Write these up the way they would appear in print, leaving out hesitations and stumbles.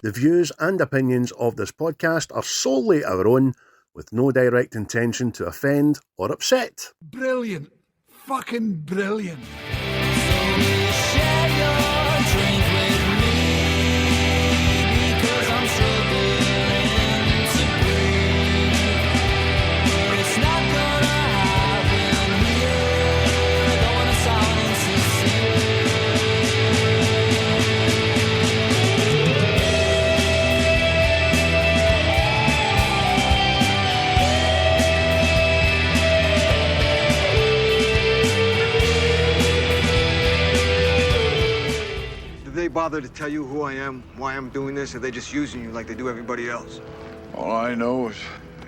The views and opinions of this podcast are solely our own, with no direct intention to offend or upset. Brilliant. Fucking brilliant. They bother to tell you who I am, why I'm doing this, or they just using you like they do everybody else? All I know is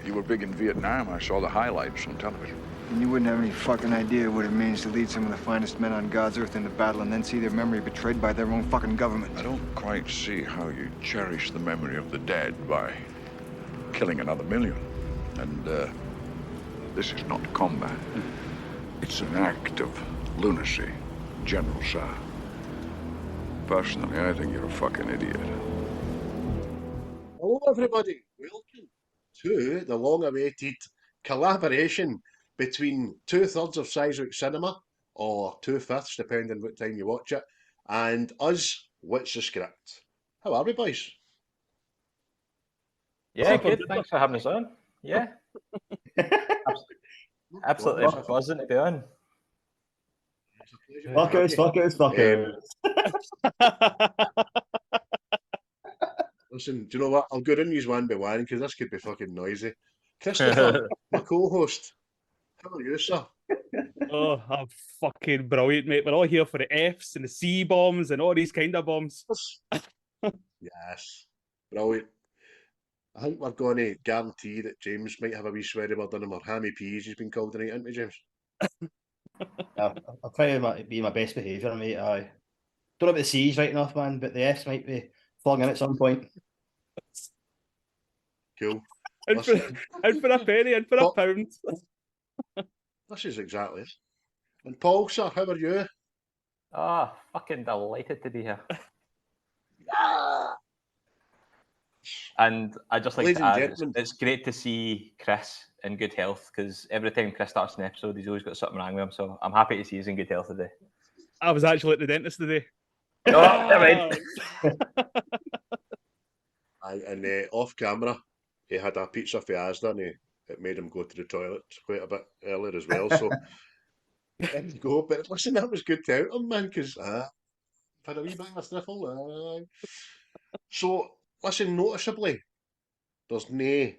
you were big in Vietnam. I saw the highlights on television. And you wouldn't have any fucking idea what it means to lead some of the finest men on God's earth into battle and then see their memory betrayed by their own fucking government. I don't quite see how you cherish the memory of the dead by killing another million. And this is not combat. It's an act of lunacy, General Sir. Personally, I think you're a fucking idiot. Hello everybody, welcome to the long-awaited collaboration between 2/3 of Seismic Cinema, or 2/5, depending what time you watch it, and us, What's the Script. How are we, boys? Yeah, good. Thanks for having us on. Yeah. Absolutely buzzing to be on. Fuck it. Listen, do you know what? I'll go in use one by one because this could be fucking noisy. Christopher, my co-host, how are you, sir? Oh, I'm fucking brilliant, mate. We're all here for the Fs and the C bombs and all these kind of bombs. Yes, brilliant. I think we're going to guarantee that James might have a wee sweary word in him, or hammy peas he's been called tonight, isn't he, James? I'll try to be my best behaviour, mate. I don't know about the C's right enough, man, but the F's might be falling in at some point. Cool. In for a penny, in for a pound. This is exactly it. And Paul, sir, how are you? Ah, fucking delighted to be here. And I just like Ladies to and add, gentlemen. it's great to see Chris in good health, because every time Chris starts an episode, he's always got something wrong with him. So I'm happy to see he's in good health today. I was actually at the dentist today. Oh, never mind. And off camera, he had a pizza for Asda and it made him go to the toilet quite a bit earlier as well. So there you go. But listen, that was good to out him, man, because had a wee bit of a sniffle. So listen, noticeably, there's no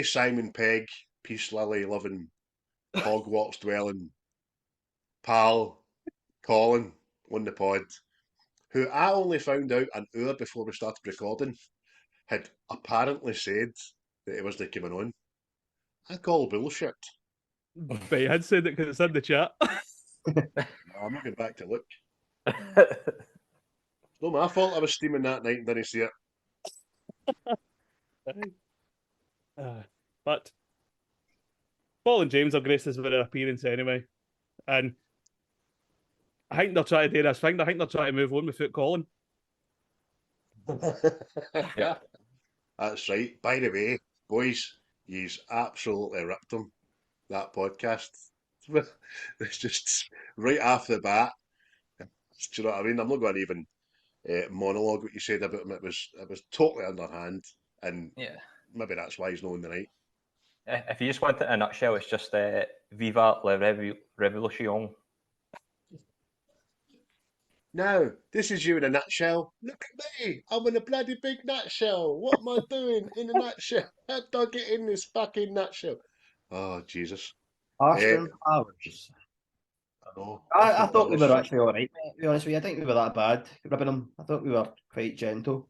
Simon Pegg, Peace Lily loving, Hogwarts dwelling pal Colin on the pod, who I only found out an hour before we started recording had apparently said that he wasn't coming on. I call bullshit. But you had said it because it's in the chat. No, I'm not going back to look. It's not my fault I was steaming that night and didn't see it. But Paul and James have graced us with their appearance anyway. And I think they're trying to do this thing. I think they're trying to move on without Colin. Yeah. That's right. By the way, boys, he's absolutely ripped him, that podcast. It's just right off the bat. Do you know what I mean? I'm not going to even monologue what you said about him. It was totally underhand, and Yeah. maybe that's why he's not in the night. If you just want it in a nutshell, it's just Viva la Revolution. Now, this is you in a nutshell. Look at me. I'm in a bloody big nutshell. What am I doing in a nutshell? How do I get in this fucking nutshell? Oh, Jesus. Austin Powers. I know. I thought we were actually all right, mate, to be honest with you. I think we were that bad ribbing them. I thought we were quite gentle.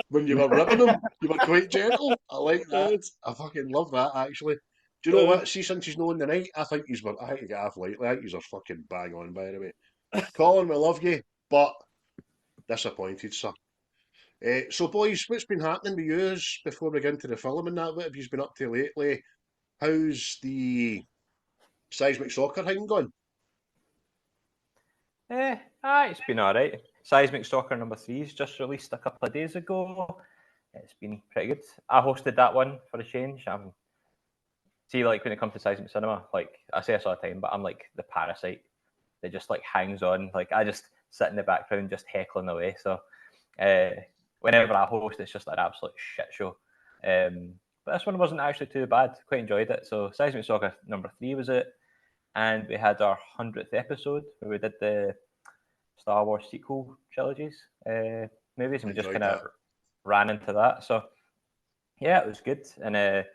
When you were ribbing them, you were quite gentle. I like that. I fucking love that, actually. Do you know what? See, since he's known the night, I think you get off lightly. I think he's fucking bang on, by the way. Colin, we love you, but disappointed, sir. So, boys, what's been happening with yous before we get into the film and that? What have you been up to lately? How's the seismic soccer thing going? It's been all right. Seismic Soccer number 3's just released a couple of days ago. It's been pretty good. I hosted that one for a change. See, like when it comes to Seismic Cinema, like I say this all the time, but I'm like the parasite that just like hangs on. Like I just sit in the background just heckling away. So whenever I host, it's just an absolute shit show. But this one wasn't actually too bad. Quite enjoyed it. So Seismic Soccer number 3 was it, and we had our 100th episode where we did the Star Wars sequel trilogies movies, and we just kind of ran into that. So yeah, it was good. And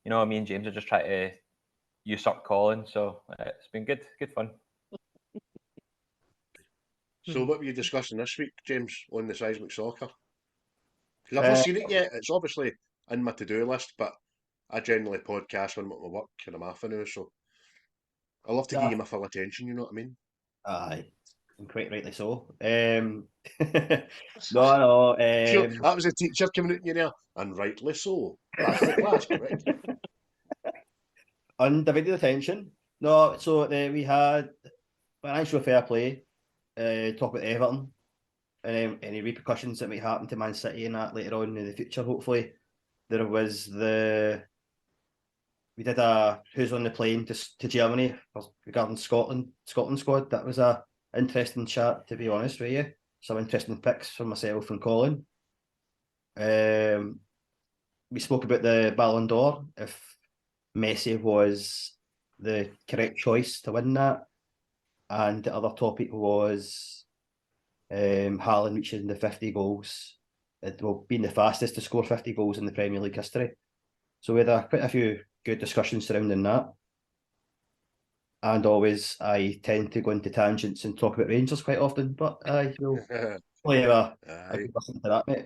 you know, me and James are just trying to usurp Colin, so it's been good fun. So what were you discussing this week, James, on the Seismic Soccer? Because I've not seen it yet. It's obviously in my to-do list, but I generally podcast when I'm at my work and I'm off now, so I love to give you my full attention, you know what I mean? Aye, and quite rightly so. No. Sure, that was a teacher coming out in your ear, and rightly so. That's the class, correct? Undivided attention. No, so we had financial fair play, talk about Everton, and any repercussions that might happen to Man City and that later on in the future, hopefully. There was we did a who's on the plane to Germany regarding Scotland squad. That was a interesting chat, to be honest with you. Some interesting picks from myself and Colin. We spoke about the Ballon d'Or, if Messi was the correct choice to win that. And the other topic was Haaland reaching the 50 goals. Being the fastest to score 50 goals in the Premier League history. So we had quite a few good discussions surrounding that. And always, I tend to go into tangents and talk about Rangers quite often, but I will play a good listen to that, mate.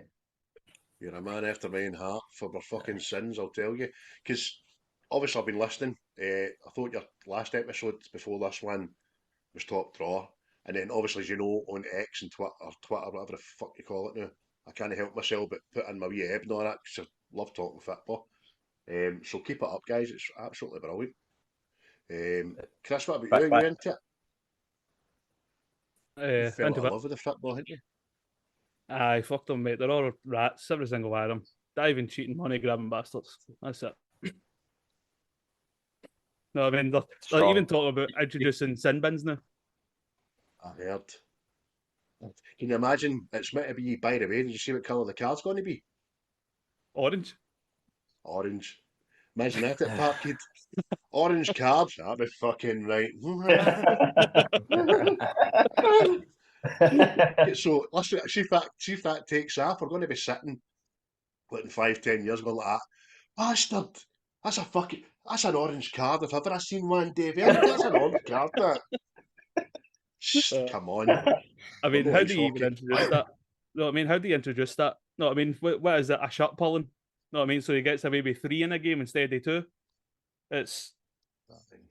You're a man after my own heart for my fucking sins, I'll tell you. Because obviously I've been listening. I thought your last episode before this one was top draw. And then obviously, as you know, on X and Twitter, whatever the fuck you call it now, I can't help myself but put in my wee ebb and all that because I love talking football. So keep it up, guys. It's absolutely brilliant. Chris, what about you? Are you into it? You fell in love with the football, hadn't you? Aye, fuck them, mate. They're all rats, every single one of them. Diving, cheating, money grabbing bastards. That's it. No, I mean, they're even talking about introducing sin bins now. I heard. Can you imagine? It's meant to be, by the way, did you see what colour the card's going to be? Orange. Orange. Imagine that at Park Kid. Orange card. That'd be fucking right. So, listen, see if that takes off. We're going to be sitting like in 5-10 years going like that. Bastard! That's an orange card if ever I seen one, David. That's an orange card, that. Come on. I mean, how do you even introduce that? No, I mean, how do you introduce that? No, I mean, what is it? A shot pulling? No, I mean, so he gets a maybe 3 in a game instead of 2. It's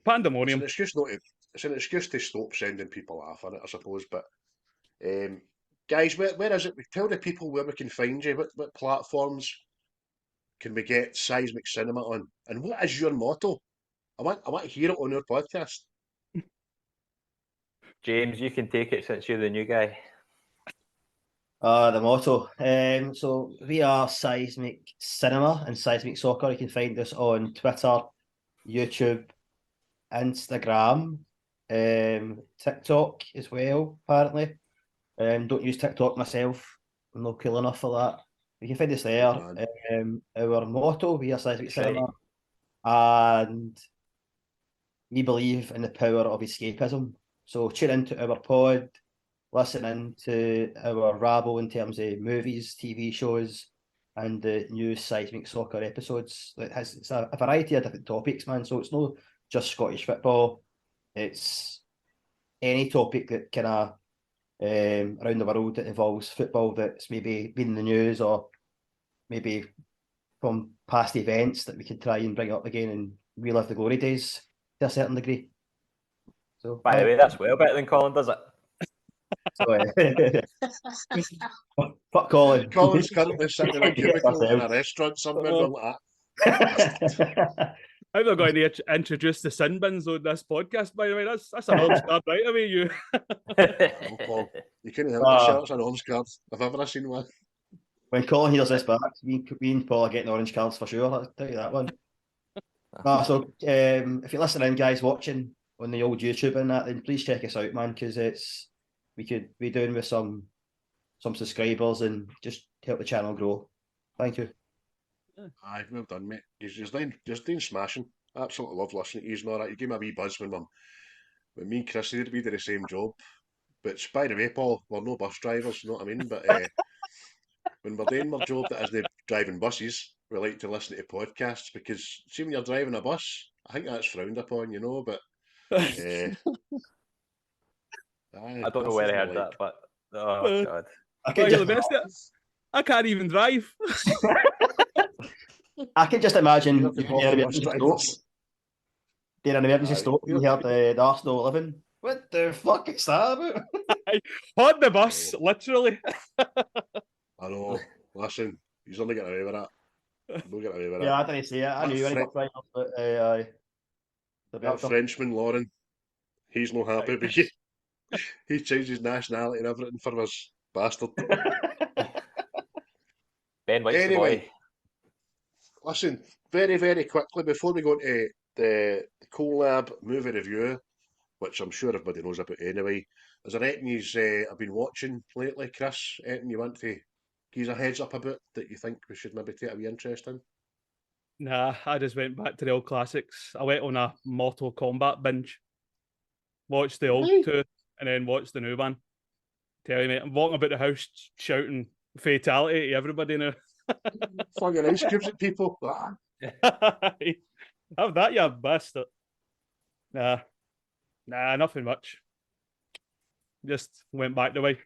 pandemonium. It's an excuse to stop sending people off on it, I suppose. But guys, where is it? Tell the people where we can find you. What platforms can we get Seismic Cinema on? And what is your motto? I want to hear it on your podcast. James, you can take it since you're the new guy. The motto. So we are Seismic Cinema and Seismic Soccer. You can find us on Twitter, YouTube, Instagram, TikTok as well, apparently. Don't use TikTok myself. I'm not cool enough for that. You can find us there. Our motto, we are Seismic Cinema. And we believe in the power of escapism. So tune into our pod, listen into our rabble in terms of movies, TV shows, and the new Seismic Soccer episodes. It's a variety of different topics, man. So it's not just Scottish football. It's any topic that kind of around the world that involves football that's maybe been in the news or maybe from past events that we can try and bring up again and relive the glory days to a certain degree. So, by the way, that's well better than Colin does it. Fuck Colin. Colin's currently sitting in a cubicle in a restaurant somewhere like that. How they're going to introduce the sin bins on this podcast, by the way. That's an orange card right away, you. Oh, Paul, you couldn't help yourself. It's an orange card if I've ever seen one. When Colin hears this back, me and Paul are getting orange cards for sure. I'll tell you that one. So if you're listening, guys, watching on the old YouTube and that, then please check us out, man, because we could be doing with some subscribers and just help the channel grow. Thank you. Aye, well done, mate. You're doing smashing. Absolutely love listening to you and all that. You gave me a wee buzz when me and Chris we did the same job. But by the way, Paul, we're no bus drivers, you know what I mean? But when we're doing our job that isn't driving buses, we like to listen to podcasts because see when you're driving a bus, I think that's frowned upon, you know, but I don't know where I heard that, but oh god. I can't even drive. I can just imagine you're in an emergency stop and you heard the Arsenal 11. What the fuck is that about? On the bus, literally. I know. Listen, he's only getting away with that. Don't get away with that. Yeah, I didn't see it. I knew you were drivers, but that Frenchman, Lauren, he's no happy because he changed his nationality and everything for us bastard. Ben White's the boy. Listen, very, very quickly, before we go into the collab movie review, which I'm sure everybody knows about anyway, is there anything I've been watching lately, Chris? Anything you want to give us a heads up about that you think we should maybe take a wee interest in? Nah, I just went back to the old classics. I went on a Mortal Kombat binge. Watched the old two and then watched the new one. Tell you, mate, I'm walking about the house shouting fatality to everybody now. Fucking ice cubes at people. Have that, you bastard. Nah, nothing much. Just went back the way.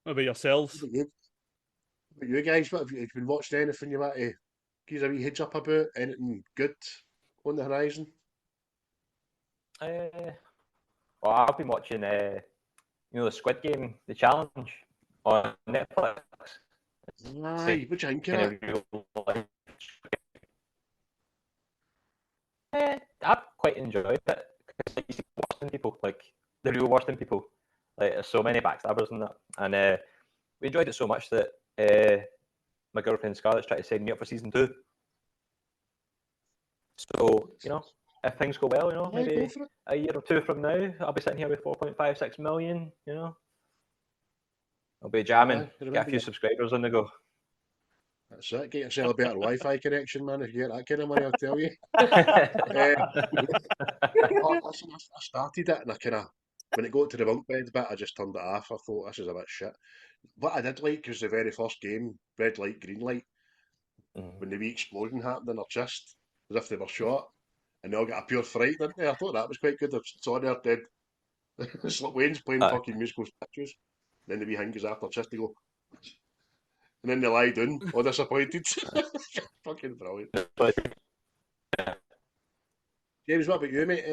What about yourselves? What about you guys? What have you been watching? Anything you want to give us a wee heads up about? Anything good on the horizon? Well, I've been watching, the Squid Game, the challenge on Netflix. Aye, what do you think of it? I've quite enjoyed it because you see Western people, like the real Western people, like there's so many backstabbers in that, and we enjoyed it so much that my girlfriend Scarlett's trying to send me up for season 2. So if things go well, maybe a year or two from now, I'll be sitting here with 4.56 million. I'll be jamming, get a few subscribers on the go. That's it. Get yourself a better Wi-Fi connection, man. If you get that kind of money, I'll tell you. Listen, I started it, and when it got to the bunk bed bit, I just turned it off. I thought this is a bit shit. What I did like was the very first game, red light, green light, when the wee explosion happened in their chest, as if they were shot, and they all got a pure fright, didn't they? I thought that was quite good. I saw there dead. It's like Wayne's playing fucking musical statues. Then the wee hand goes after their chest, they go, and then they lie down, all disappointed. Fucking brilliant. James, what about you, mate?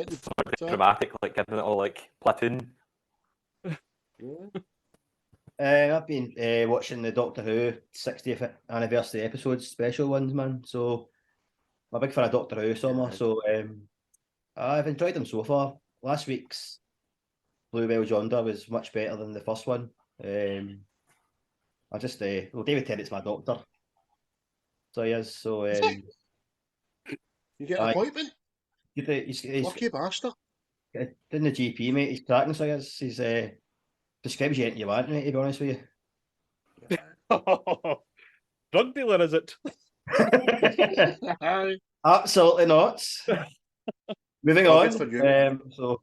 Dramatic, like giving it all like Platoon. I've been watching the Doctor Who 60th anniversary episodes, special ones, man. So I'm a big fan of Doctor Who, Summer. So I've enjoyed them so far. Last week's Bluebell Yonder was much better than the first one. I just David Tennant's my doctor. So he is. So you get an appointment? He's lucky bastard. Didn't the GP, mate? He's cracking. So he's prescribes you anything you want, mate, to be honest with you. Drug dealer, is it? Absolutely not. Moving on. So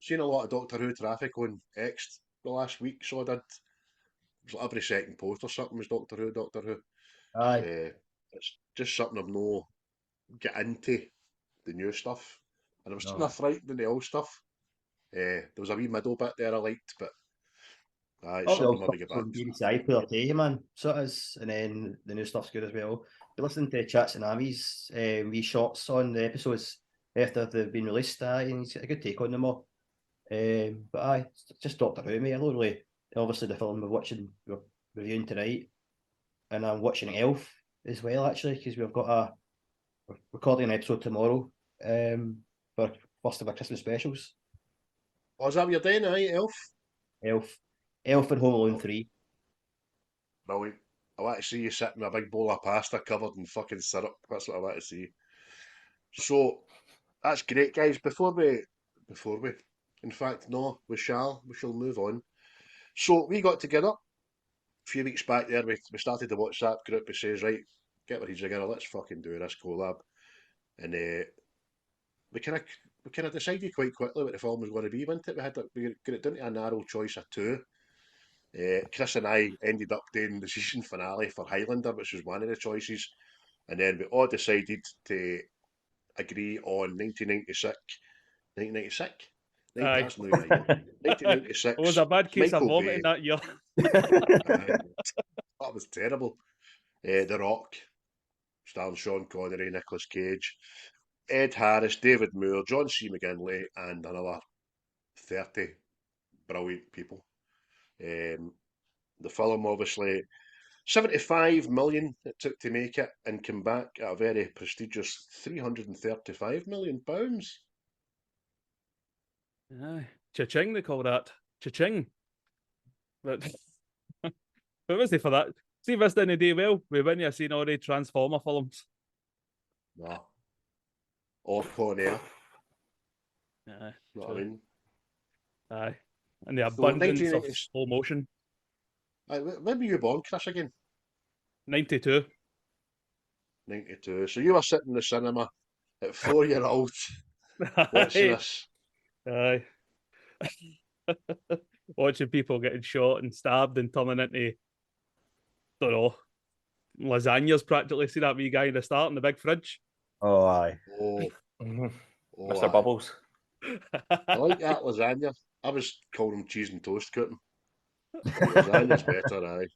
seen a lot of Doctor Who traffic on X the last week, so I did. It was like every second post or something was Doctor Who, Doctor Who. Aye. It's just something I've no get into the new stuff, and I was kind of frightened in the old stuff. There was a wee middle bit there I liked, but it's something I'll maybe get back to. BBC iPlayer day, man. So it is, and then the new stuff's good as well. You're listening to Chats and Amis wee shots on the episodes after they've been released, and he's got a good take on them all. But it's just Doctor Who, mate. I don't really, obviously the film we're reviewing tonight, and I'm watching Elf as well, actually, because we've got We're recording an episode tomorrow for first of our Christmas specials. Oh, is that what you're doing, aye, Elf? Elf and Home Alone 3. Brilliant. I want to see you sitting with a big bowl of pasta covered in fucking syrup. That's what I want to see. So, that's great, guys. Before we, in fact, no, we shall move on. So, we got together a few weeks back there. We started the WhatsApp group. It says, right, get our heads together. Let's fucking do this collab. And we kind of decided quite quickly what the film was going to be, wasn't it? We got it down to a narrow choice of two. Chris and I ended up doing the season finale for Highlander, which was one of the choices, and then we all decided to agree on 1996. 1996? Aye. That's no year. 1996. It was a bad case Michael of vomiting Bay. that year. That was terrible. The Rock, starring Sean Connery, Nicolas Cage, Ed Harris, David Moore, John C. McGinley, and another 30 brilliant people. The film, obviously, 75 million it took to make it and came back at a very prestigious 335 million pounds. Aye. Cha-ching, they call that. Cha-ching. But what was it for that? See if this didn't do well, we wouldn't have seen all the Transformer films. No. Or Con Air. Aye. You know what I mean? Aye. And the So, abundance of 1980s. slow motion. When were you born, Chris, again? 92. 92. So you were sitting in the cinema at 4-year-old watching this. Aye. Watching people getting shot and stabbed and turning into, don't know, lasagnas practically. See that wee guy in the start in the big fridge? Oh, aye. Oh, Mr. aye. Bubbles. I like that lasagna. I was calling him cheese and toast cutting. Lasagna's better, aye.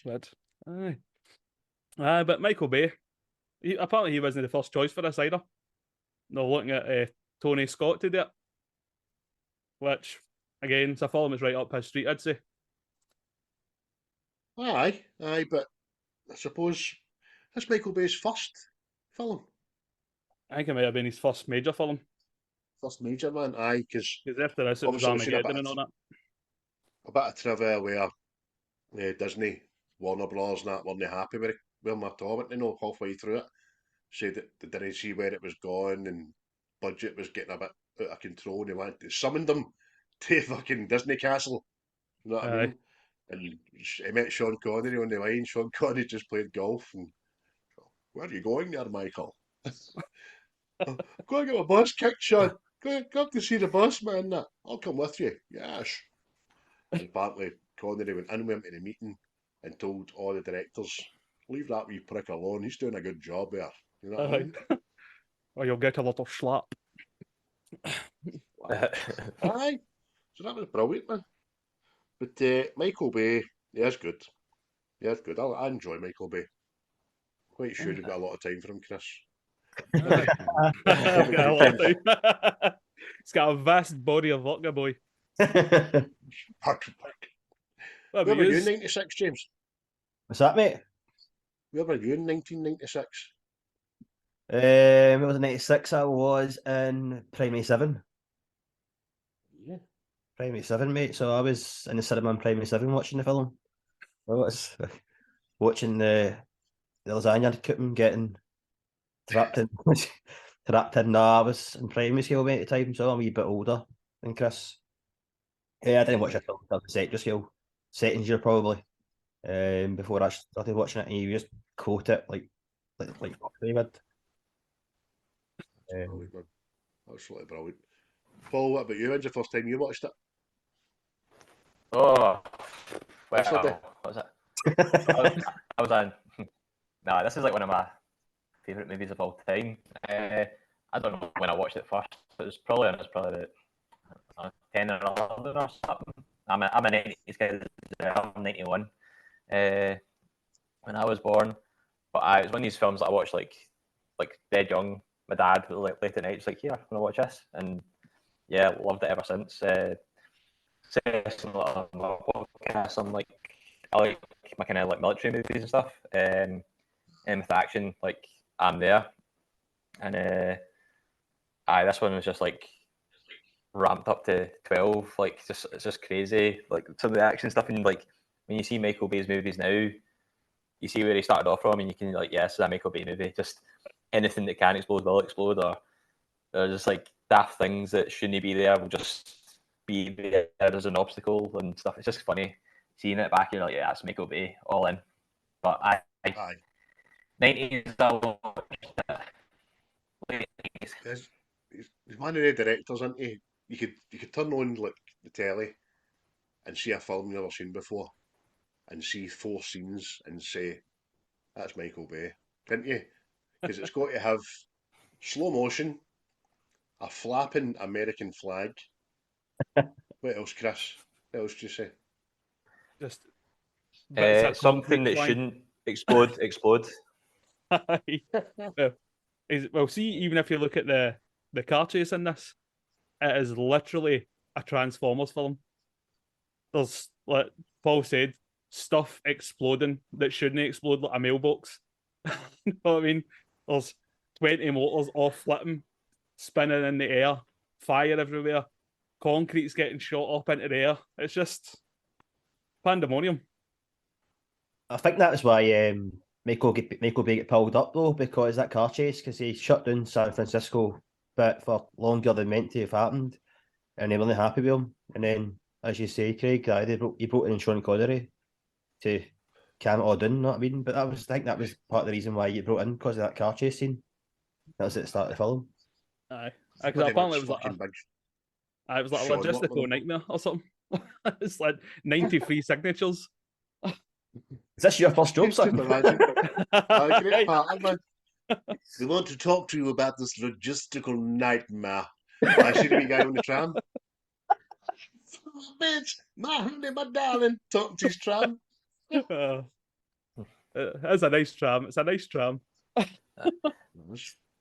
But aye. Aye, but Michael Bay, apparently he wasn't the first choice for this either. No, looking at Tony Scott to do it. Which, again, it's a film that's right up his street, I'd say. Aye, but I suppose that's Michael Bay's first film. I think it might have been his first major film. First major one, aye, because Because after this, it was obviously we've seen Armageddon and all that. a bit of trivia where Disney, Warner Bros. And that weren't happy with it. Well, my Todd, you know, halfway through it, said that they didn't see where it was going and budget was getting a bit out of control. And they wanted to summon them to fucking Disney Castle. You know what I mean? And he met Sean Connery on the line. Sean Connery just played golf. And where are you going there, Michael? I'm going to get my bus kicked, Sean. Go up to see the bus, man. That I'll come with you. Yes. And apparently, Connery went in with him to the meeting and told all the directors, leave that wee prick alone. He's doing a good job there. You know what I mean? Or you'll get a little slap. Aye. So that was brilliant, man. But Michael Bay, yeah, is good. Yeah, it's good. I enjoy Michael Bay. Quite sure you've got a lot of time for him, Chris. I've got a lot of time. He's got a vast body of work, boy. Where What were about you in yous? 96, James? What's that, mate? Where were you in 1996? It was in 96. I was in Primary 7. Yeah. Primary 7, mate. So I was in the cinema in Primary 7 watching the film. I was watching the lasagna cooking, getting trapped in. Trapped in. No, I was in primary school, mate, at the time, so I'm a wee bit older than Chris. Yeah, I didn't watch it until the secondary school. Second year, probably. Before I started watching it, and you just quote it like David. Brilliant, man. Absolutely brilliant. Paul, what about you? When's the first time you watched it? Oh, Yesterday. what was it? I was on. Nah, this is like one of my favourite movies of all time. I don't know when I watched it first. It was probably about 10 or 11 or something. I'm a 90s guy. I'm 91. When I was born, but it was one of these films that I watched like dead young. My dad like late at night was like, "Here, I'm gonna watch this," and yeah, loved it ever since. On my podcast, I like my kind of like military movies and stuff. and with action, like I'm there. And this one was just like ramped up to 12. Like it's just crazy. Like some of the action stuff, and like when you see Michael Bay's movies now, you see where he started off from, and you can like, yes, that Michael Bay movie. Just anything that can explode will explode, or just like daft things that shouldn't be there will just be there as an obstacle and stuff. It's just funny seeing it back. You're like, yeah, that's Michael Bay, all in. But Aye. 90s, He's one of the directors, isn't he? You could turn on like the telly and see a film you've never seen before, and see 4 scenes and say, "That's Michael Bay," can't you? Because it's got to have slow motion, a flapping American flag. What else, Chris? What else do you say? Just something that shouldn't explode. Well, see, even if you look at the car chase in this, it is literally a Transformers film. There's, like Paul said, stuff exploding that shouldn't explode, like a mailbox. You know what I mean? There's 20 motors all flipping, spinning in the air, fire everywhere, concrete's getting shot up into the air. It's just pandemonium. I think that's why Michael Bay get pulled up though, because that car chase, because he shut down San Francisco but for longer than meant to have happened, and they weren't happy with him. And then, as you say, Craig, he brought in Sean Connery to calm it all down. You know what I mean? But I think that was part of the reason why he brought in, because of that car chase scene. That was at the start of the film. Aye, because apparently it was like a logistical nightmare or something. It's like 93 signatures. Is this your first job, son? Great part, man. We want to talk to you about this logistical nightmare. I see the guy on the tram. Bitch, my honey, my darling, talking to his tram. It's a nice tram. It's a nice tram.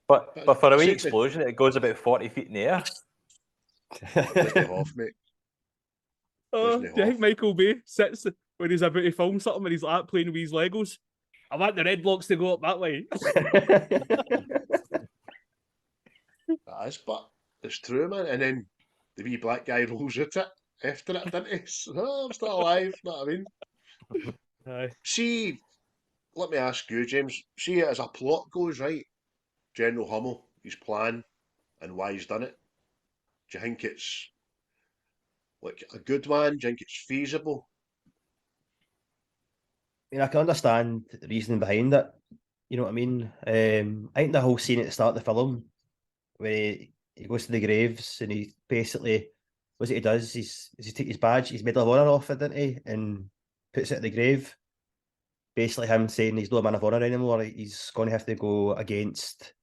But for a wee explosion, it goes about 40 feet in the air. Off, mate. Do you think Michael Bay sits when he's about to film something and he's like playing with his Legos? I want the red blocks to go up that way. But it's true, man. And then the wee black guy rolls at it after it, doesn't he? Oh, I'm still alive, you know what I mean? Aye. See, let me ask you, James. See, as a plot goes, right? General Hummel, his plan, and why he's done it. Do you think it's like a good one? Do you think it's feasible? I mean, I can understand the reasoning behind it. You know what I mean? I think the whole scene at the start of the film, where he goes to the graves and he basically, what he does, he takes his badge, his Medal of Honor off it, didn't he? And puts it at the grave. Basically him saying he's not a man of honor anymore. He's going to have to go against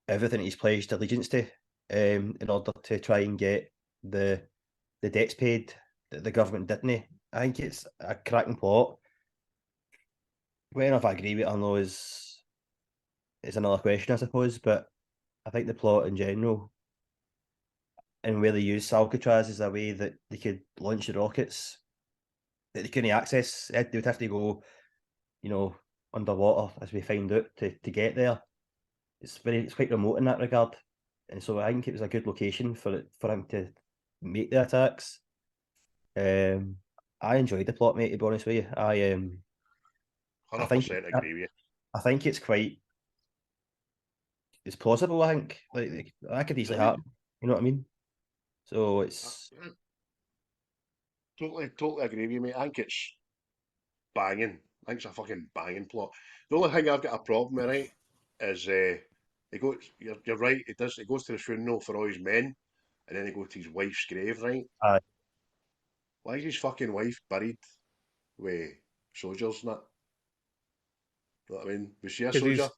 everything he's pledged allegiance to in order to try and get the debts paid that the government didn't. I think it's a cracking plot. Whether if I agree with it or not is another question, I suppose. But I think the plot in general and where they use Alcatraz is a way that they could launch the rockets that they couldn't access. They would have to go, underwater, as we find out, to get there. It's quite remote in that regard, and so I think it was a good location for him to make the attacks. I enjoyed the plot, mate. To be honest with you, 100% agree with you. I think it's plausible. I think like that could easily happen. You know what I mean? So it's totally agree with you, mate. I think it's banging. I think it's a fucking banging plot. The only thing I've got a problem with, right, is you're right. It goes to the funeral for all his men, and then they go to his wife's grave, right? Aye. Why is his fucking wife buried with soldiers and that? You know what I mean? Was she a soldier?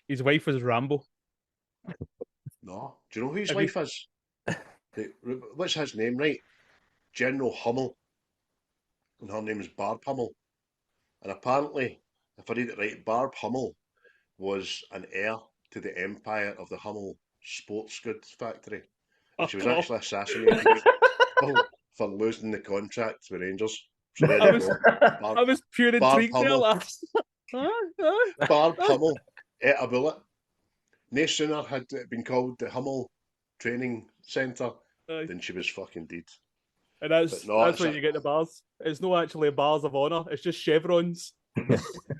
His wife was Rambo. No. Do you know who his wife is? What's his name, right? General Hummel. And her name is Barb Hummel. And apparently, if I read it right, Barb Hummel was an heir to the empire of the Hummel sports goods factory. And she was actually assassinated for losing the contract with Rangers. So there you go. I was pure intrigued there, lads. Barb Hummel ate a bullet. No sooner had it been called the Hummel Training Centre than she was fucking dead. And But no, that's where you get the bars. It's not actually bars of honour, it's just chevrons. Aye,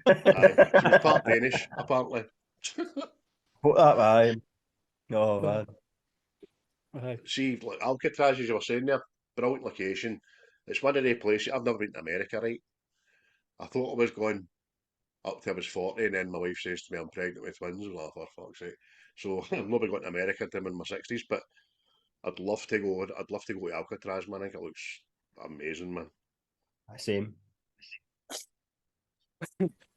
she was part Danish, apparently. Put that aye. Oh man. See, like Alcatraz, as you were saying there, brilliant location. It's one of the places. I've never been to America, right? I thought I was going up till I was 40, and then my wife says to me I'm pregnant with twins. I was like, for fuck's sake. So I'm not going to America until I'm in my 60s, but I'd love to go. I'd love to go to Alcatraz, man. I think it looks amazing, man. Same.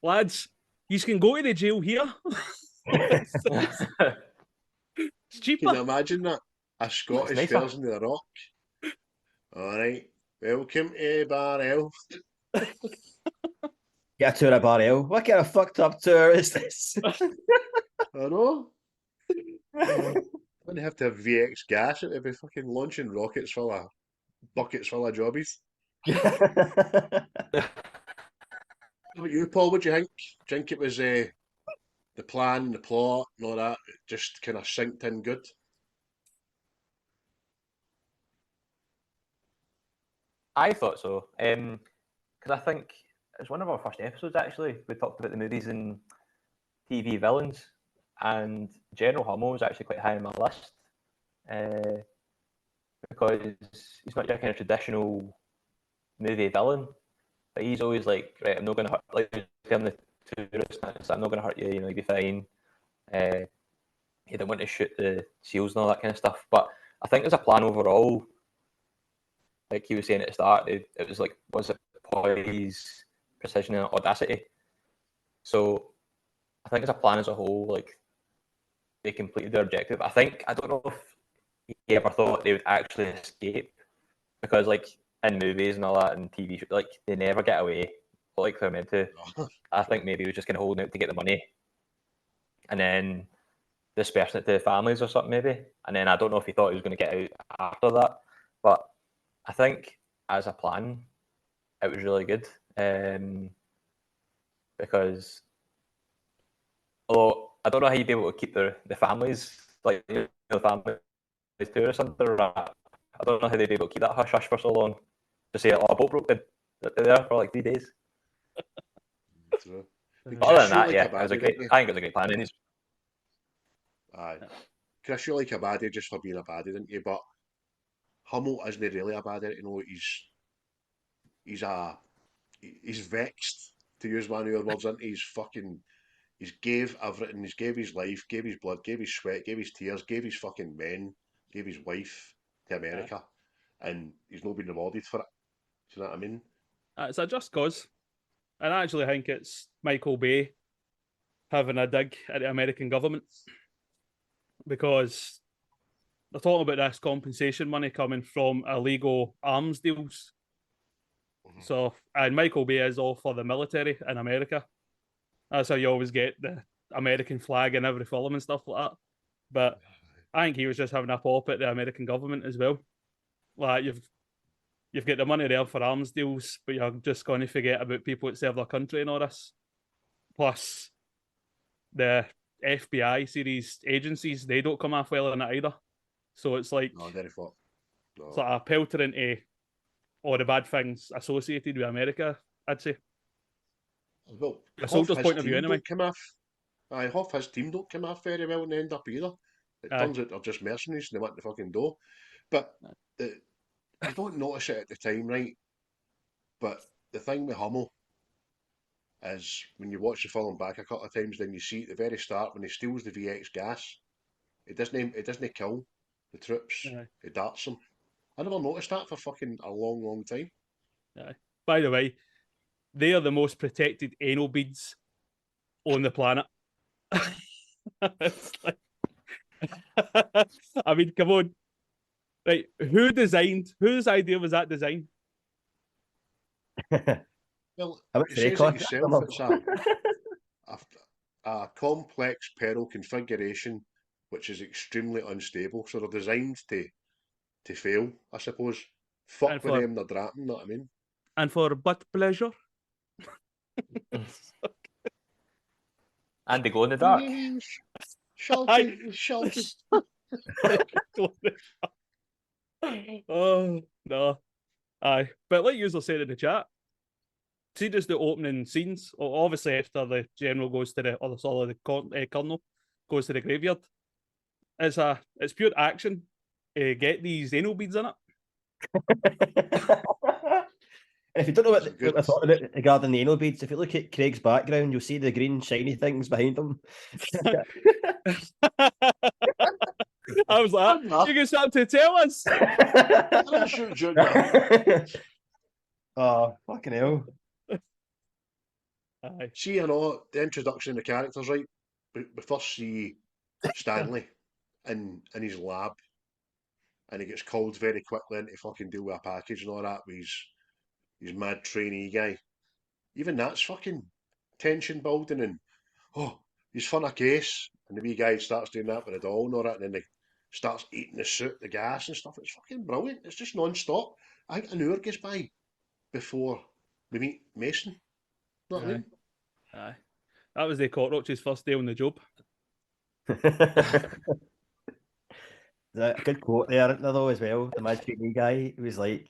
Lads, you can go to the jail here. It's cheaper. Can you imagine that? A Scottish version of The Rock. All right. Welcome to Barrel. Get a tour of Barrel. What kind of fucked up tour is this? I know. Wouldn't have to have VX gas. It would be fucking launching rockets full of buckets full of jobbies. How about you, Paul? What do you think? Do you think it was the plan, the plot, and all that? It just kind of synced in good? I thought so. Because I think it's one of our first episodes, actually. We talked about the movies and TV villains, and General Hummel was actually quite high on my list. Because he's not your kind of traditional movie villain, but he's always like, right, I'm not going to hurt, like, telling the tourists, I'm not going to hurt you, you'll be fine. He didn't want to shoot the seals and all that kind of stuff. But I think there's a plan overall. Like he was saying at the start, it was like, was it poise, precision, and audacity? So I think as a plan as a whole, like they completed their objective. I don't know if he ever thought they would actually escape, because like in movies and all that and TV shows, like they never get away like they're meant to. I think maybe he was just kind of holding out to get the money, and then dispersing it to the families or something maybe. And then I don't know if he thought he was going to get out after that, but I think as a plan, it was really good. Because although I don't know how you'd be able to keep the families, like the families too or something. I don't know how they'd be able to keep that hush hush for so long. Just say, oh, a boat broke down. They're there for like 3 days. True. Other than that, yeah, it was a great. I think it was a great plan. And Aye. Chris, you like a baddie just for being a baddie, didn't you? But Hummel isn't really a baddie, you know. He's vexed, to use one of your words, isn't he? He's gave everything. He's gave his life, gave his blood, gave his sweat, gave his tears, gave his fucking men, gave his wife to America, and he's not been rewarded for it. Do you know what I mean? It's a just cause. And I actually think it's Michael Bay having a dig at the American government, because they're talking about this compensation money coming from illegal arms deals. Mm-hmm. So, and Michael Bay is all for the military in America. That's how you always get the American flag in every film and stuff like that. But I think he was just having a pop at the American government as well. Like you've got the money there for arms deals, but you're just going to forget about people that serve their country and all this. Plus, the FBI series agencies, they don't come off well in it either. So it's like, it's like a pelter into all the bad things associated with America, I'd say. Well, a soldier's point of view, anyway. Half his team don't come off very well in the end up either. It turns out they're just mercenaries and they want the fucking dough. But I don't notice it at the time, right? But the thing with Hummel is when you watch the film back a couple of times, then you see at the very start when he steals the VX gas, it doesn't kill the troops. It darts them. I never noticed that for fucking a long, long time. By the way, they are the most protected anal beads on the planet. It's like, I mean, come on. Right, whose idea was that design? Well, it says it yourself, it's a complex peril configuration which is extremely unstable. So they're designed to fail, I suppose. Fuck with them, they're draping, you know what I mean? And for butt pleasure? And they glow in the dark. Shelty. Oh no, aye. But like you said in the chat, see just the opening scenes. Obviously, after the general goes to the colonel goes to the graveyard, it's pure action. Get these anal beads in it. If you don't know what I thought about regarding the anal beads, if you look at Craig's background, you'll see the green shiny things behind him. I was like, you got something to tell us? Oh, fucking hell. Aye. See, the introduction of the characters, right? We first see Stanley in his lab, and he gets called very quickly in to fucking deal with a package and all that with his mad trainee guy. Even that's fucking tension building, and he's fun a case, and the wee guy starts doing that with the doll and all that, and then he starts eating the suit, the gas and stuff. It's fucking brilliant. It's just non-stop. I think an hour goes by before we meet Mason. Know what I mean? Aye. That was the cockroach's first day on the job. A good quote there though as well. The mad trainee guy was like,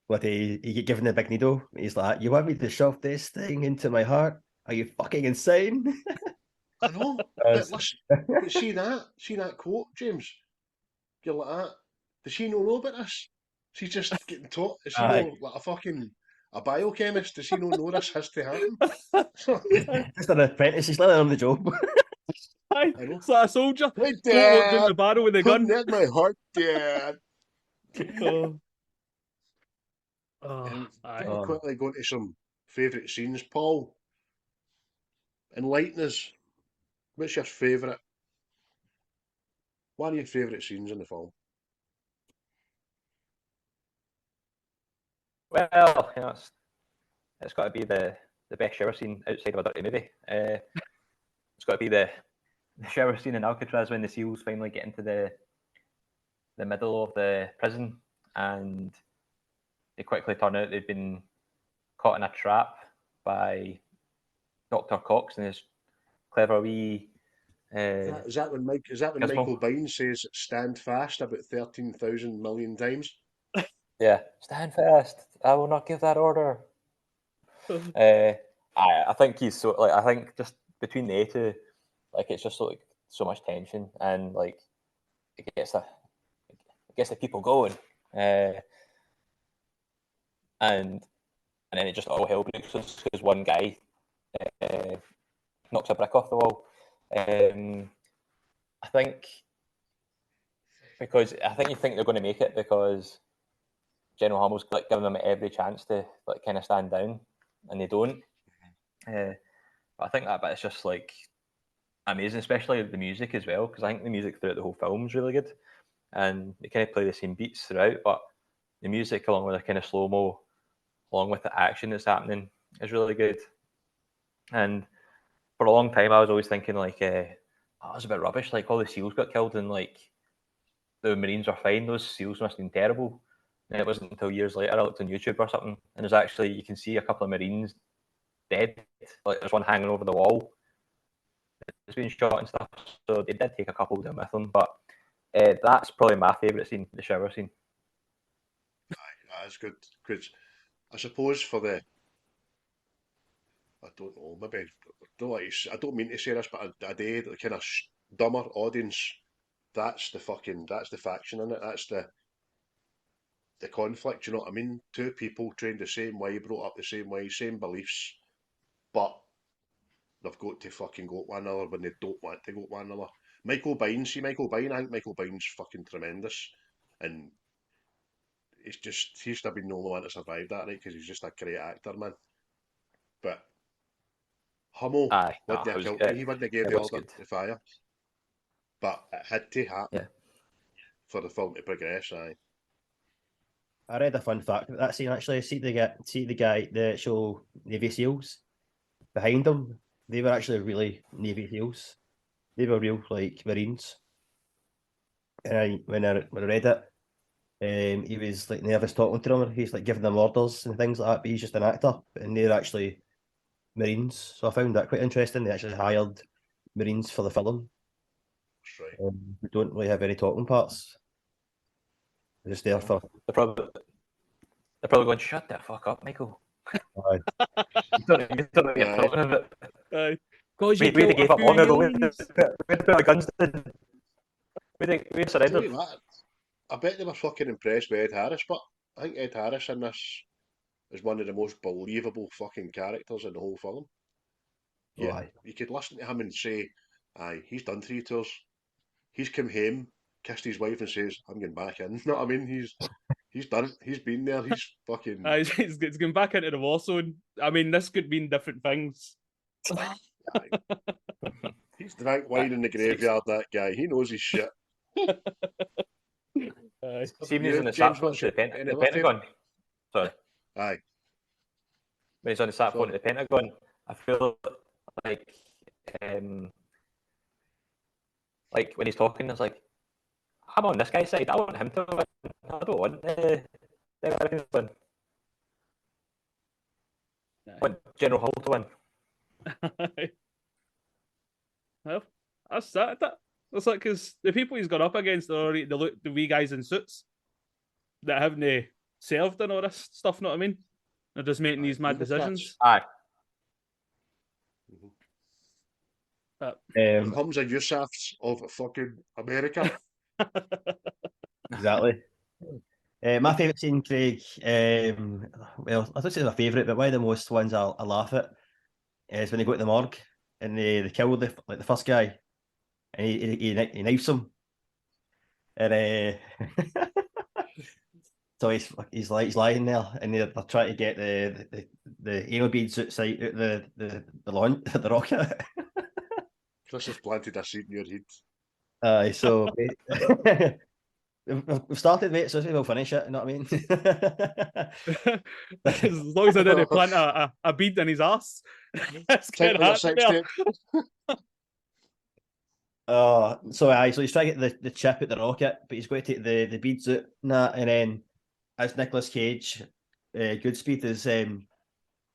what he get given the big needle. He's like, "You want me to shove this thing into my heart? Are you fucking insane?" I know. But listen, see that quote, James? You're like that. Does she know about this? She's just getting taught. Is she know like a biochemist? Does she know this has to happen? Just an apprentice. She's learning on the job. Aye, it's like a soldier. Hey, Don't look down the barrel with the gun. That's my heart, Dad. Aye. Quickly go into some favourite scenes, Paul. Enlighten us. What's your favourite? One of your favourite scenes in the film? Well, it's got to be the best shower scene outside of a dirty movie. It's got to be the shower scene in Alcatraz when the SEALs finally get into the middle of the prison, and they quickly turn out they've been caught in a trap by Dr. Cox and his clever wee. Is that when Michael Biehn says "stand fast" about 13,000 million times? Yeah, stand fast. I will not give that order. I think he's so like. I think just between the two, like it's just like so much tension, and like it gets the people going, and then it just all hell breaks loose because one guy knocks a brick off the wall. I think you think they're going to make it because General Hamill's like giving them every chance to like kind of stand down, and they don't. But I think that bit's just like amazing, especially the music as well, because I think the music throughout the whole film is really good, and they kind of play the same beats throughout, but the music along with the kind of slow-mo, along with the action that's happening, is really good. And for a long time, I was always thinking like, it was a bit rubbish. Like all the SEALs got killed, and like the Marines were fine. Those SEALs must have been terrible. And it wasn't until years later I looked on YouTube or something, and there's actually you can see a couple of Marines dead. Like there's one hanging over the wall. It's been shot and stuff, so they did take a couple down with them. But that's probably my favourite scene, the shower scene. That's good because I suppose for the. I don't know. Maybe I don't mean to say this, but a day the kind of dumber audience. That's the faction in it. That's the conflict. You know what I mean? Two people trained the same way, brought up the same way, same beliefs, but they've got to fucking go at one another when they don't want to go at one another. Michael Biehn, I think Michael Biehn's fucking tremendous, and he's still been the only one to survive that, right? Because he's just a great actor, man. But Hummel, he wouldn't give the order to fire, but it had to happen for the film to progress. I read a fun fact about that scene actually. See the guy, the show Navy SEALs behind him. They were actually really Navy SEALs. They were real like Marines. And when I read it, he was like nervous talking to them. He's like giving them orders and things like that. But he's just an actor, and they're actually Marines. So I found that quite interesting. They actually hired Marines for the film. That's right. We don't really have any talking parts. They're just there for. They're probably going, shut the fuck up, Michael. Aye. You don't know what you're talking about. Because We gave up long ago. We had put our guns down. We surrendered. I bet they were fucking impressed with Ed Harris, but I think Ed Harris in this is one of the most believable fucking characters in the whole film. Yeah, Aye. you could listen to him and say, aye, he's done 3 tours. He's come home, kissed his wife and says, I'm going back in. You know what I mean? He's done it. He's been there. He's fucking... He's going back into the war zone. I mean, this could mean different things. He's drank wine in the graveyard, that guy. He knows his shit. See when he's on the sat phone to the Pentagon. Sorry. Aye. When he's on the sat phone to the Pentagon, I feel like when he's talking, it's like, I'm on this guy's side. I want him to win. I don't want the Americans to win. I want General Hull to win. Well, that's that. That's like, because the people he's gone up against are the wee guys in suits that haven't served and all this stuff, know what I mean? They're just making these mad decisions. Aye. Hamza Yousaf's of fucking America. Exactly. My favourite scene, Craig, well, I don't say it's my favourite, but one of the most ones I laugh at is when they go to the morgue and they kill the first guy and he knifes him. And so he's lying there and they're trying to get the anal beads outside the rocket. Chris has planted a seed in your head. So we've started, mate, so we'll finish it, you know what I mean? As long as I didn't plant a bead in his ass. So he's trying to get the chip at the rocket, but he's going to take the beads out and that, and then as Nicolas Cage, Goodspeed is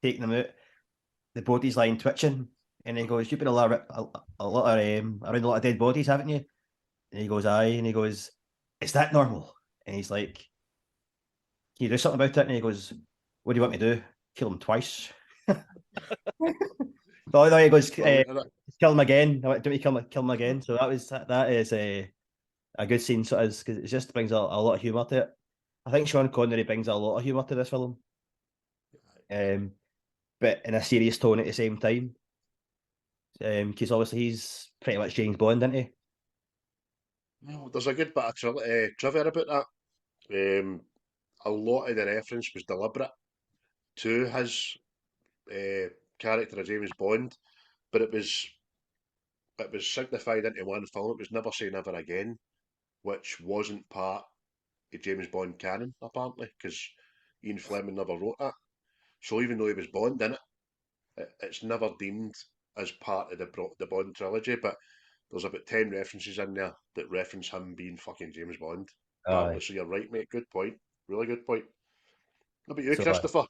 taking them out, the body's lying twitching, and he goes, "You've been around a lot of dead bodies, haven't you?" And he goes, "Aye," and he goes, "Is that normal?" And he's like, "Can you do something about it?" And he goes, "What do you want me to do? Kill him twice?" No, he goes, "Kill him again." I went, "Don't you kill him again?" So that is a good scene, so it is, because it just brings a lot of humour to it. I think Sean Connery brings a lot of humour to this film, but in a serious tone at the same time. Because obviously he's pretty much James Bond, isn't he? No, there's a good bit of trivia about that. A lot of the reference was deliberate to his character of James Bond, but it was signified into one film. It was Never Say Never Again, which wasn't part of James Bond canon, apparently, because Ian Fleming never wrote that. So even though he was Bond in it, it's never deemed as part of the Bond trilogy, but there's about 10 references in there that reference him being fucking James Bond. So you're right, mate. Good point. Really good point. What about you, Christopher?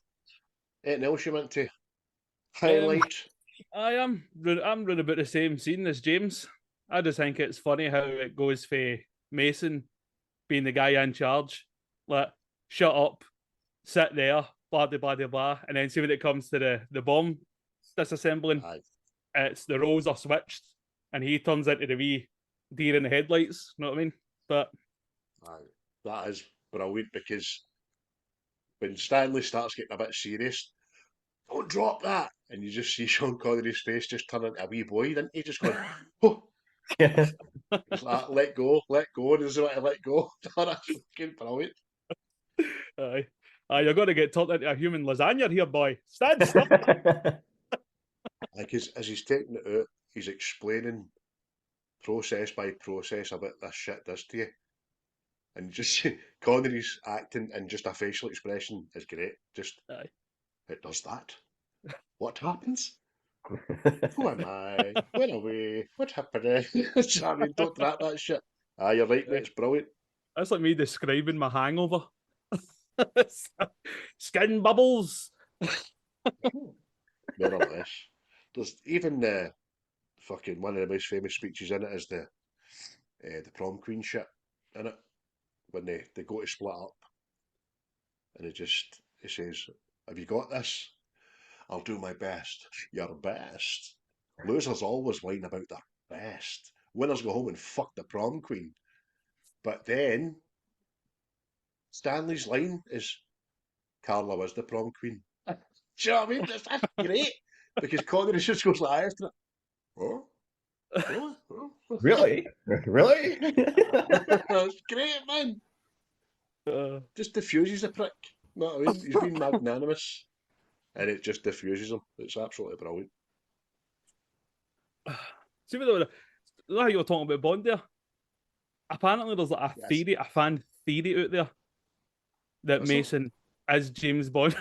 Anything else you meant to highlight? I'm running about the same scene as James. I just think it's funny how it goes for Mason being the guy in charge. Like, shut up, sit there, blah, blah, blah, blah. And then see when it comes to the bomb disassembling, it's the roles are switched and he turns into the wee deer in the headlights. You know what I mean? But that is brilliant, because when Stanley starts getting a bit serious, don't drop that, and you just see Sean Connery's face just turn into a wee boy, didn't he? Just going, oh. It's like, let go, there's no way to let go. That's fucking brilliant. You're going to get turned into a human lasagna here, boy. Stand still. Like, as he's taking it out, he's explaining process by process about this shit does to you. And just Connery's acting and just a facial expression is great. Just, it does that. What happens? Who am I? Where are we? What happened? I mean, don't drop that shit. You're right, mate. It's brilliant. That's like me describing my hangover. Skin bubbles. more or less. There's even fucking one of the most famous speeches in it is the prom queen shit in it when they go to split up, and he says, "Have you got this? I'll do my best. Your best." Losers always whine about their best. Winners go home and fuck the prom queen. But then Stanley's line is, "Carla was the prom queen." Do you know what I mean? That's great. Because Connery just goes like after it. Oh? Really? Oh. Really? Really? That's great, man. Just diffuses the prick. You know what I mean? He's been magnanimous. And it just diffuses him. It's absolutely brilliant. See what how you were talking about Bond there? Apparently there's like a fan theory out there that Mason is James Bond.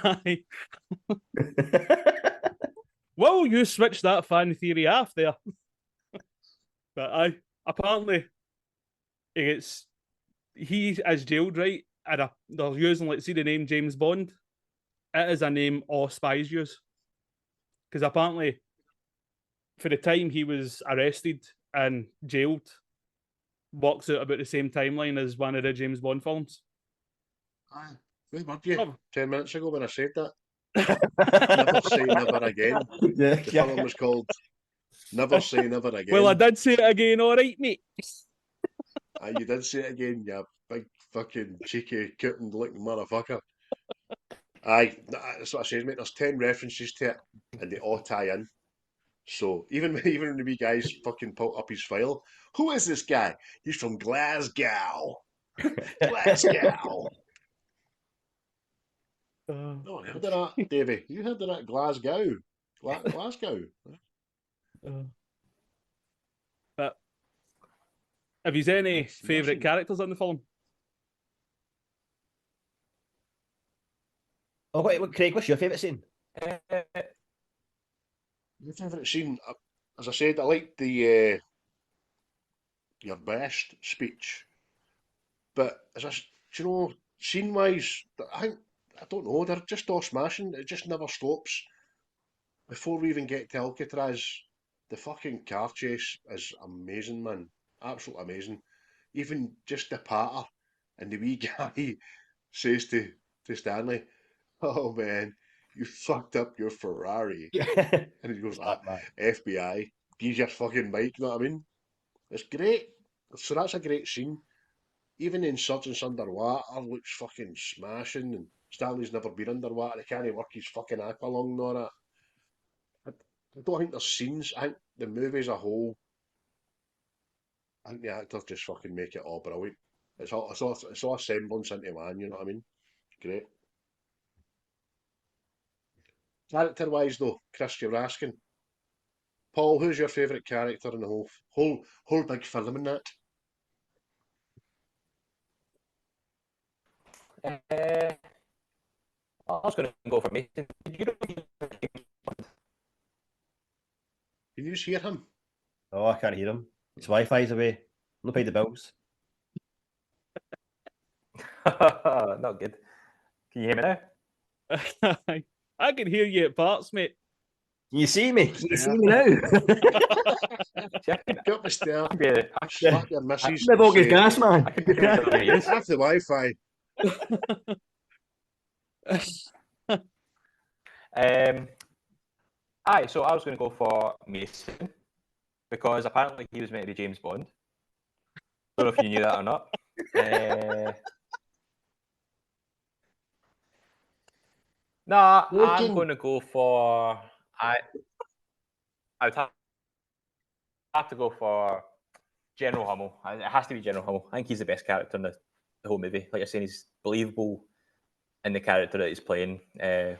Well, you switch that fan theory off there. But apparently he is jailed, right? And they're using, like, see the name James Bond. It is a name all spies use. Because apparently, for the time he was arrested and jailed, works out about the same timeline as one of the James Bond films. Aye. Where were you 10 minutes ago when I said that? Never Say Never Again. The film was called Never Say Never Again. Well, I did say it again, all right, mate. Aye, you did say it again, you big fucking cheeky, kitten-looking motherfucker. Aye, that's what I said, mate. There's 10 references to it, and they all tie in. So even when the wee guys fucking pulled up his file, who is this guy? He's from Glasgow. Glasgow. No, I heard of that, Davey. You heard of that Glasgow. Glasgow. But have you any favourite characters in the film? Oh, what, Craig, what's your favourite scene? My favourite scene, as I said, I liked the your best speech. But do you know, scene-wise, I don't know, they're just all smashing. It just never stops. Before we even get to Alcatraz, the fucking car chase is amazing, man. Absolutely amazing. Even just the patter, and the wee guy says to Stanley, "Oh man, you fucked up your Ferrari." And he goes, FBI, use your fucking mic, you know what I mean? It's great. So that's a great scene. Even Insurgents underwater looks fucking smashing, and Stanley's never been underwater. He can't work his fucking aqualung and all that. I don't think there's scenes. I think the movie as a whole, I think the actors just fucking make it all brilliant. It's all a semblance into one, you know what I mean? Great. Character-wise, though, Chris, you were asking. Paul, who's your favourite character in the whole big film in that? I was going to go for Mason. Can you just hear him? Oh, I can't hear him. His Wi-Fi's away. No paid the bills. Not good. Can you hear me now? I can hear you at parts, mate. Can you see me? Can you see me now? Get up the stair. Slap your missus. The bogus gas, man. Have the Wi-Fi. Aye, so I was going to go for Mason because apparently he was meant to be James Bond. Don't know if you knew that or not. Nah, I'm going to go for I would have to go for General Hummel. It has to be General Hummel. I think he's the best character in the whole movie. Like you're saying, he's believable in the character that he's playing, and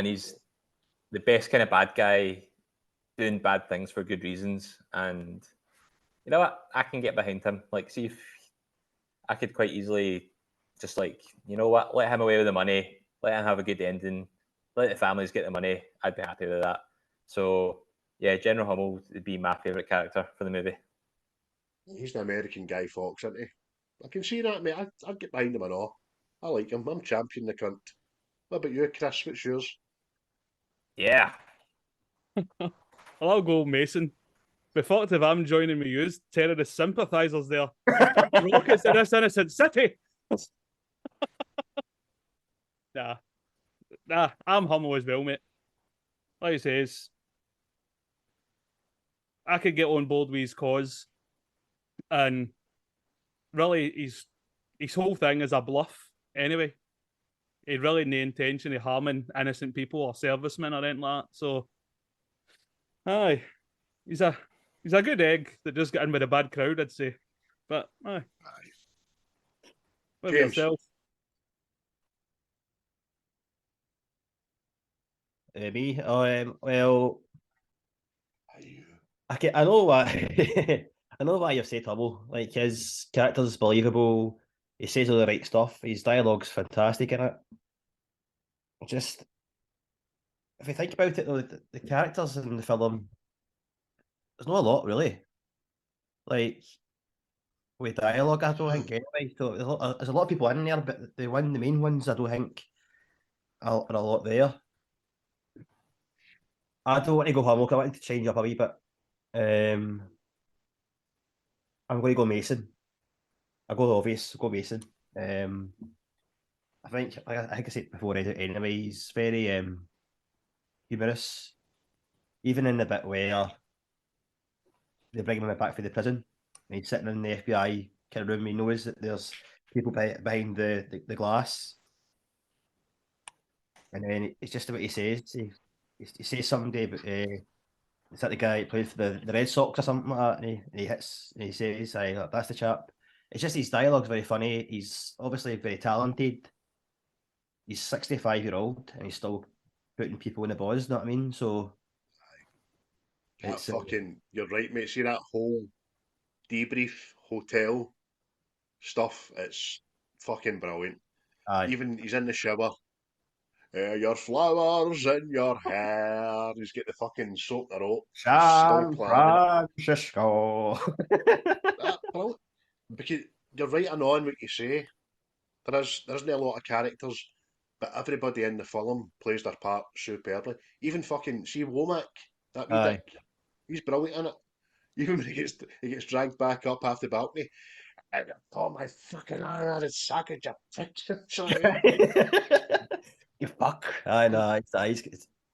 he's the best kind of bad guy doing bad things for good reasons. And you know what? I can get behind him. Like, see if I could quite easily just like, you know what? Let him away with the money. Let him have a good ending. Let the families get the money. I'd be happy with that. So yeah, General Hummel would be my favourite character for the movie. He's the American Guy Fawkes, isn't he? I can see that, mate. I'd get behind him and all. I like him. I'm champion the cunt. What about you, Chris? What's yours? Yeah. Well, I'll go Mason. The thought of I'm joining me use terrorist sympathisers there. Rockets in this innocent city. Nah, I'm Hummel as well, mate. Like he says, I could get on board with his cause, and really, his whole thing is a bluff. Anyway, he really no intention of harming innocent people or servicemen or anything like that. So, aye, he's a good egg that just got in with a bad crowd, I'd say. But aye, what about James. yourself? Me? Well, I know what I know why you've said Hubble. Like his character's believable. He says all the right stuff. His dialogue's fantastic in it. Just if you think about it, though, the characters in the film, there's not a lot really. Like with dialogue, I don't think anyway. So there's a lot of people in there, but the main ones, I don't think are a lot there. I don't want to go Hallmark. I want to change up a wee bit. I'm going to go Mason. I'll go the obvious. I'll go Mason. I think I said it before anyway. He's very humorous, even in the bit where they bring him back for the prison. And he's sitting in the FBI kind of room. He knows that there's people behind the glass, and then it's just what he says. He says somebody, but is that the guy who plays for the Red Sox or something like that? And he hits, and he says, that's the chap. It's just his dialogue's very funny. He's obviously very talented. He's 65-year-old and he's still putting people in the buzz, know what I mean? So that fucking, you're right, mate. See that whole debrief hotel stuff? It's fucking brilliant. Even he's in the shower. Your flowers in your hair. He's got the fucking soap in the rope. San Francisco. Because you're right on what you say. There isn't a lot of characters, but everybody in the film plays their part superbly. Even fucking see Womack, that wee dick. He's brilliant in it. Even when he gets dragged back up half the balcony. I got my fucking iron and socket, you You fuck. I know.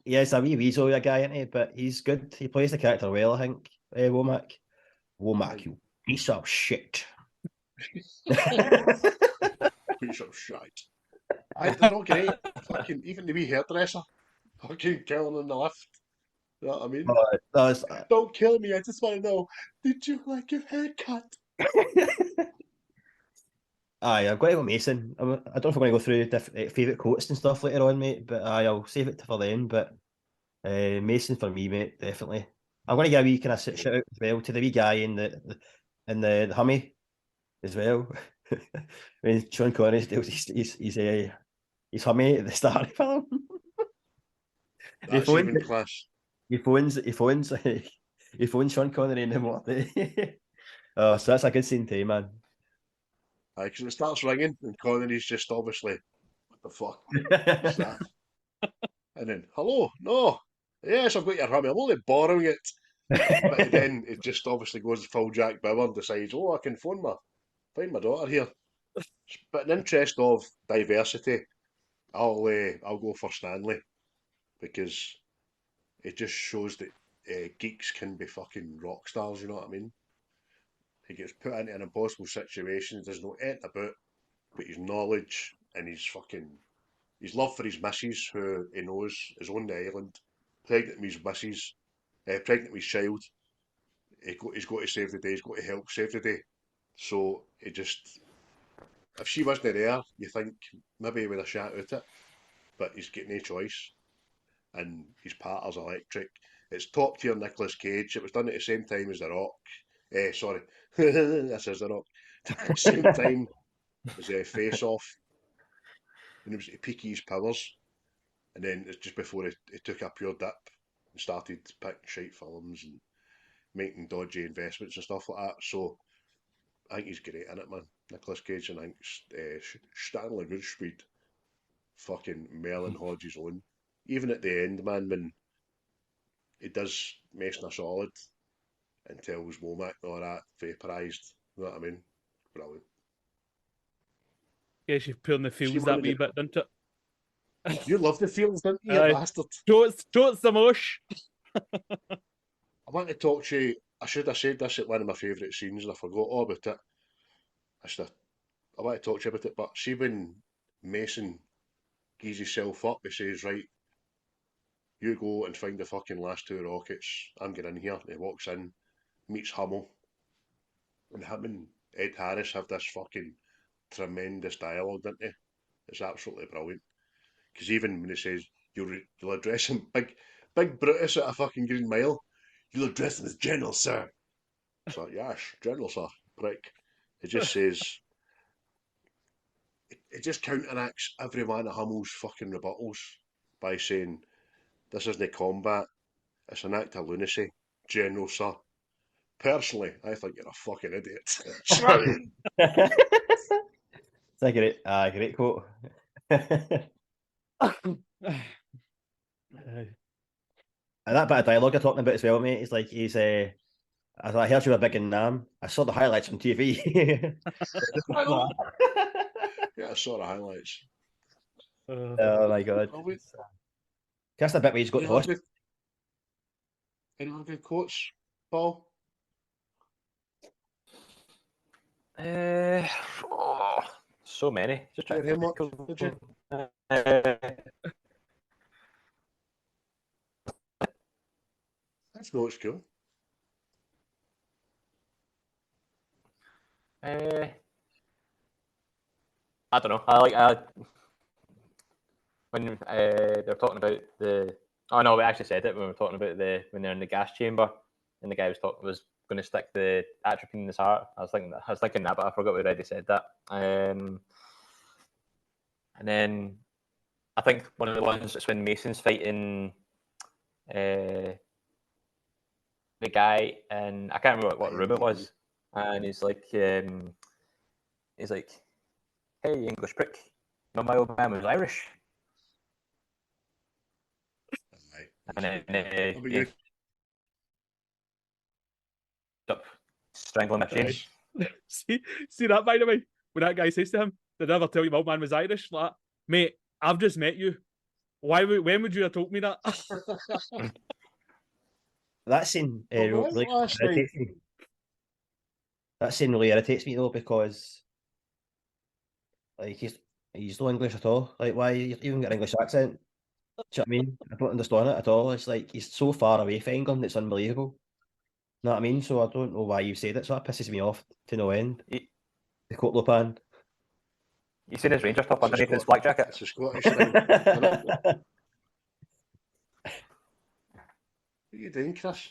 He's a wee weasel, a guy, isn't he? But he's good. He plays the character well, I think. Womack. Womack, you piece of shit. Piece of shit. They're all great. Fucking, even the wee hairdresser. Fucking killing in the lift. You know what I mean? Don't kill me, I just want to know, did you like your haircut? I've got to go Mason. I don't know if I'm going to go through different favourite quotes and stuff later on, mate, but I'll save it for the end. But Mason for me, mate, definitely. I'm going to give a wee kind of shout out as well to the wee guy in the Hummy as well. When Sean Connery steals he's Hummy at the start of the film. That's even class. He phones Sean Connery in the morning. Oh, so that's a good scene too, man. Because it starts ringing and Connery's just obviously, what the fuck? What's that? And then, hello, no, yes, I've got your Hummy, I'm only borrowing it. But then it just obviously goes full Jack Bauer and decides, I can find my daughter here. But in interest of diversity, I'll go for Stanley, because it just shows that geeks can be fucking rock stars, you know what I mean? He gets put into an impossible situation, he doesn't know anything about, but his knowledge and his love for his missus, who he knows is on the island, pregnant with his missus, pregnant with his child, he's got to save the day, he's got to help save the day. So if she wasn't there, you think maybe he would have shot out it, but he's got no choice. And his partner's electric. It's top tier Nicolas Cage. It was done at the same time as The Rock. Sorry, this is The Rock. At the same time as Face Off. And it was at peak of his powers. And then it's just before he took a pure dip and started picking shite films and making dodgy investments and stuff like that. So I think he's great in it, man. Nicolas Cage, and I think Stanley Goodspeed, fucking Merlin Hodge's own. even at the end, man, when he does Mason a solid and tells Womack and all that, vaporised. You know what I mean? Brilliant. Yeah, she's pulling the See, feels one that of wee the- bit, didn't it? You love the feels, didn't you, Aye. bastard? Totes the mush. I want to talk to you. I should have said this at one of my favourite scenes and I forgot all about it. I want to talk to you about it, but see when Mason gives himself up, he says, right, you go and find the fucking last two rockets. I'm getting in here. And he walks in, meets Hummel. And him and Ed Harris have this fucking tremendous dialogue, don't they? It's absolutely brilliant. Because even when he says, you'll address him, big Brutus at a fucking Green Mile, you'll address him as General, sir. It's like, yes, General, sir, prick. It just says, it just counteracts every one of Hummel's fucking rebuttals by saying, this isn't combat, it's an act of lunacy, General, sir. Personally, I think you're a fucking idiot. It's a great quote. And that bit of dialogue you're talking about as well, mate, it's like he's I heard you were big in Nam. I saw the highlights on TV. Yeah, I saw the highlights. Oh my god. That's the bit where he's got the hospital. Any other good quotes, Paul? So many. Just trying him up, did you? That's no, it's cool. I don't know. I when they're talking about the. Oh no, we actually said it when we were talking about when they're in the gas chamber, and the guy was going to stick the atropine in his heart. I was thinking that, but I forgot we already said that. And then I think one of the ones is when Mason's fighting the guy, and I can't remember what room it was, and he's like, "Hey, English prick, you know my old man was Irish." And then he up strangling my chain. See that, by the way, when that guy says to him, "Did I ever tell you my old man was Irish?" Like, mate, I've just met you. When would you have told me that? That scene really irritates me. That scene really irritates me though, because like he's no English at all. Like, why you even got an English accent? Do you know what I mean? I don't understand it at all. It's like he's so far away from England, it's unbelievable. You know what I mean? So I don't know why you said it. So that pisses me off to no end. The coat lopan. You seen his Ranger top underneath his black jacket? It's a Scottish thing. What are you doing, Chris?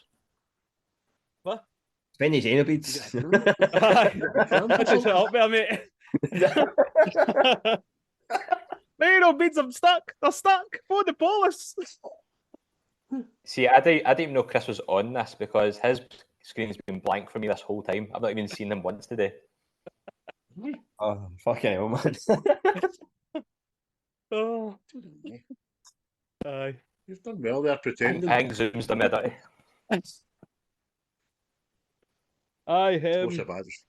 What? Spending his anal beads. I just help me, mate. No beads, I'm stuck. They're stuck. Phone the police. See, I didn't even know Chris was on this because his screen's been blank for me this whole time. I've not even seen him once today. Oh, fucking hell, man. Oh. Aye. You've done well there pretending. I think Zoom's done me dirty. Aye, It's not so bad. It's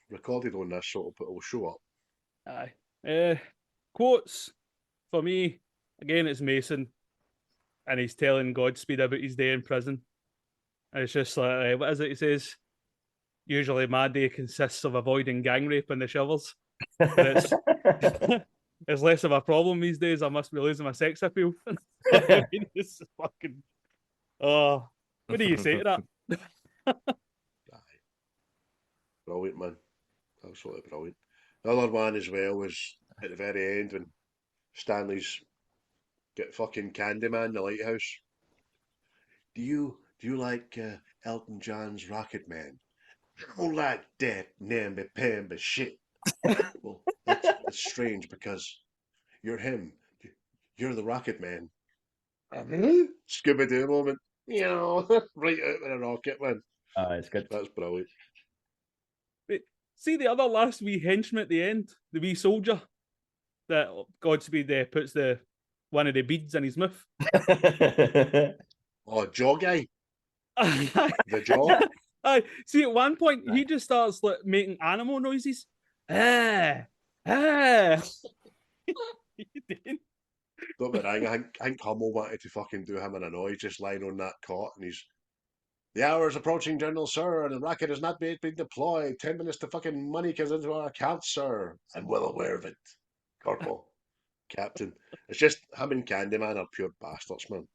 recorded on this, so it'll show up. Aye. Quotes for me, again, it's Mason, and he's telling Godspeed about his day in prison. And it's just like, what is it he says? Usually my day consists of avoiding gang rape and the shovels. But it's less of a problem these days. I must be losing my sex appeal. I mean, it's fucking... Oh, what do you say to that? Brilliant, man. Absolutely brilliant. The other one as well was at the very end when Stanley's get fucking Candyman in the lighthouse. Do you like Elton John's Rocket Man? I don't like that namby-pamby shit. Well, that's strange because you're him. You're the Rocket Man. Scooby-Doo moment. You know, right out with a rocket, man. It's good. That's brilliant. See the other last wee henchman at the end, the wee soldier that Godspeed puts the one of the beads in his mouth. Oh, jaw guy. The jaw. See, at one point, he just starts like making animal noises. Ah, ah. Don't be wrong, I think Hummel wanted to fucking do him in a noise, just lying on that cot, and he's... The hour is approaching, General, sir, and the rocket has not yet been deployed. 10 minutes to fucking money comes into our account, sir. I'm well aware of it. Corporal. Captain. It's just him and Candyman are pure bastards, man.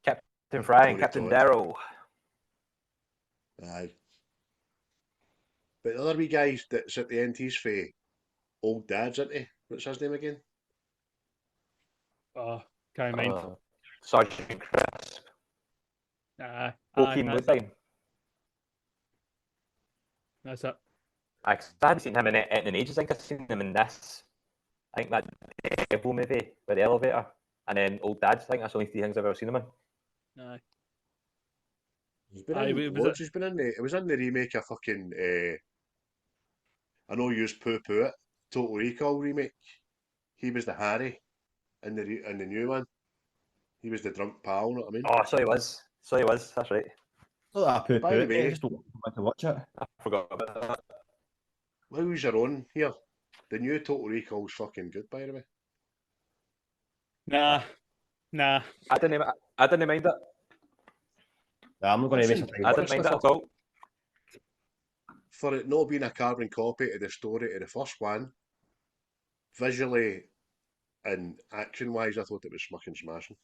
Captain Fry and Tony Captain Todd. Darrow. Aye. But the other wee guy that's at the end, he's for old dad's, isn't he? What's his name again? Can't mind. Sergeant Crisp. That's it. I hadn't seen him in ages. I think I've seen him in this. I think that Devil movie with the elevator, and then Old Dad's. I think that's the only three things I've ever seen him in. Aye. He's been in loads. He's been in the... It was in the remake of fucking... I know you poo-poo it. Total Recall remake. He was the Harry in the new one. He was the drunk pal, you know what I mean? Oh, so he was. That's right. Oh, poo-poo. By the way, I just don't want to watch it. I forgot about that. How's your own here? The new Total Recall's fucking good, by the way. Nah. I didn't mind it. Yeah, I'm not going to waste my time. I didn't mind it at all. For it not being a carbon copy of the story of the first one, visually and action-wise, I thought it was fucking smashing.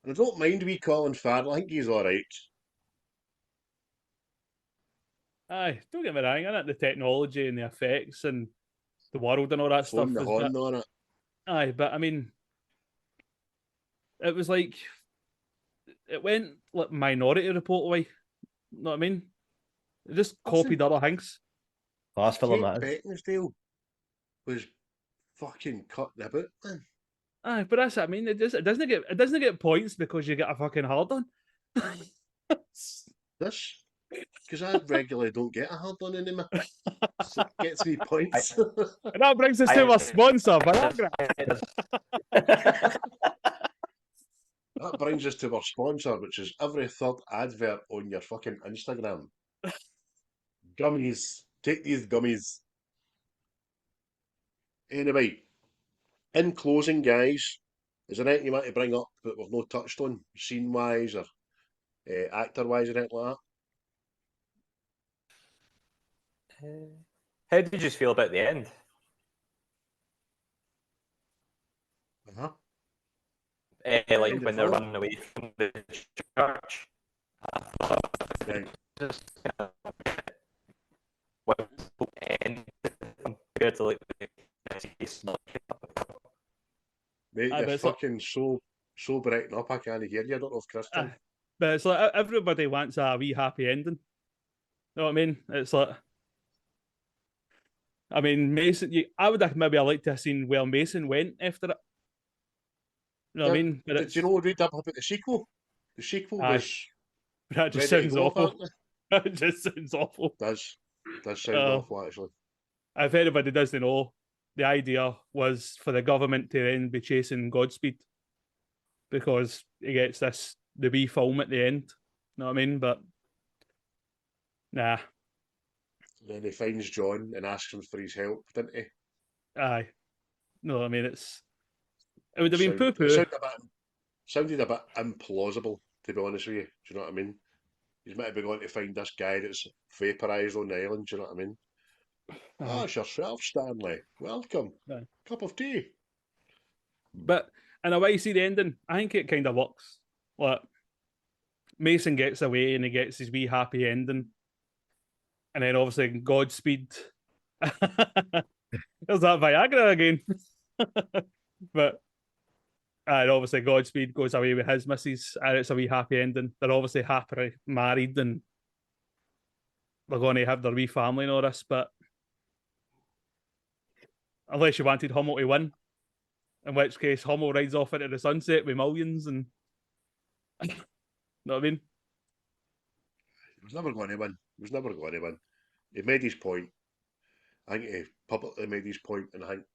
And I don't mind wee Colin Farrell. I think he's alright. Aye, don't get me wrong, innit? The technology and the effects and the world and all that stuff. The horn on it. Aye, but I mean, it was like, it went like Minority Report way. You know what I mean? It just copied other things. Last film that Kate Beckinsale was fucking cutting about, man. Aye, but that's what I mean. It doesn't get points because you get a fucking hard on. This, because I regularly don't get a hard on anymore. So it gets me points. And that brings us to our sponsor, Viagra. That brings us to our sponsor, which is every third advert on your fucking Instagram. Gummies. Take these gummies. Anyway, in closing, guys, is there anything you want to bring up that we've not touched on, scene-wise or actor-wise or anything like that? How did you feel about the end? Like when they're running away from the church. I thought just compared to like the mate, you're fucking so breaking up, I can't hear you. I don't know if Chris can. But it's like everybody wants a wee happy ending. You know what I mean? It's like, I mean, Mason, I would have maybe liked to have seen where Mason went after it. You know what I mean? But did you know read up about the sequel? The sequel was... That just sounds awful. That just sounds awful. Does sound awful, actually. If anybody doesn't know, the idea was for the government to then be chasing Godspeed because he gets the wee film at the end. You know what I mean? But nah. Then he finds John and asks him for his help, didn't he? Aye. No, I mean it would have been poo-poo. Sounded a bit implausible, to be honest with you. Do you know what I mean? He's meant to be going to find this guy that's vaporised on the island. Do you know what I mean? Ah, it's yourself, Stanley. Welcome. Aye. Cup of tea. But in a way, you see the ending, I think it kind of works. Like, Mason gets away and he gets his wee happy ending. And then obviously Godspeed. There's that Viagra again. But and obviously Godspeed goes away with his missus and it's a wee happy ending. They're obviously happily married and they're going to have their wee family and all this, but unless you wanted Hummel to win, in which case Hummel rides off into the sunset with millions and you know what I mean? He was never going to win. He made his point. I think he publicly made his point, and I think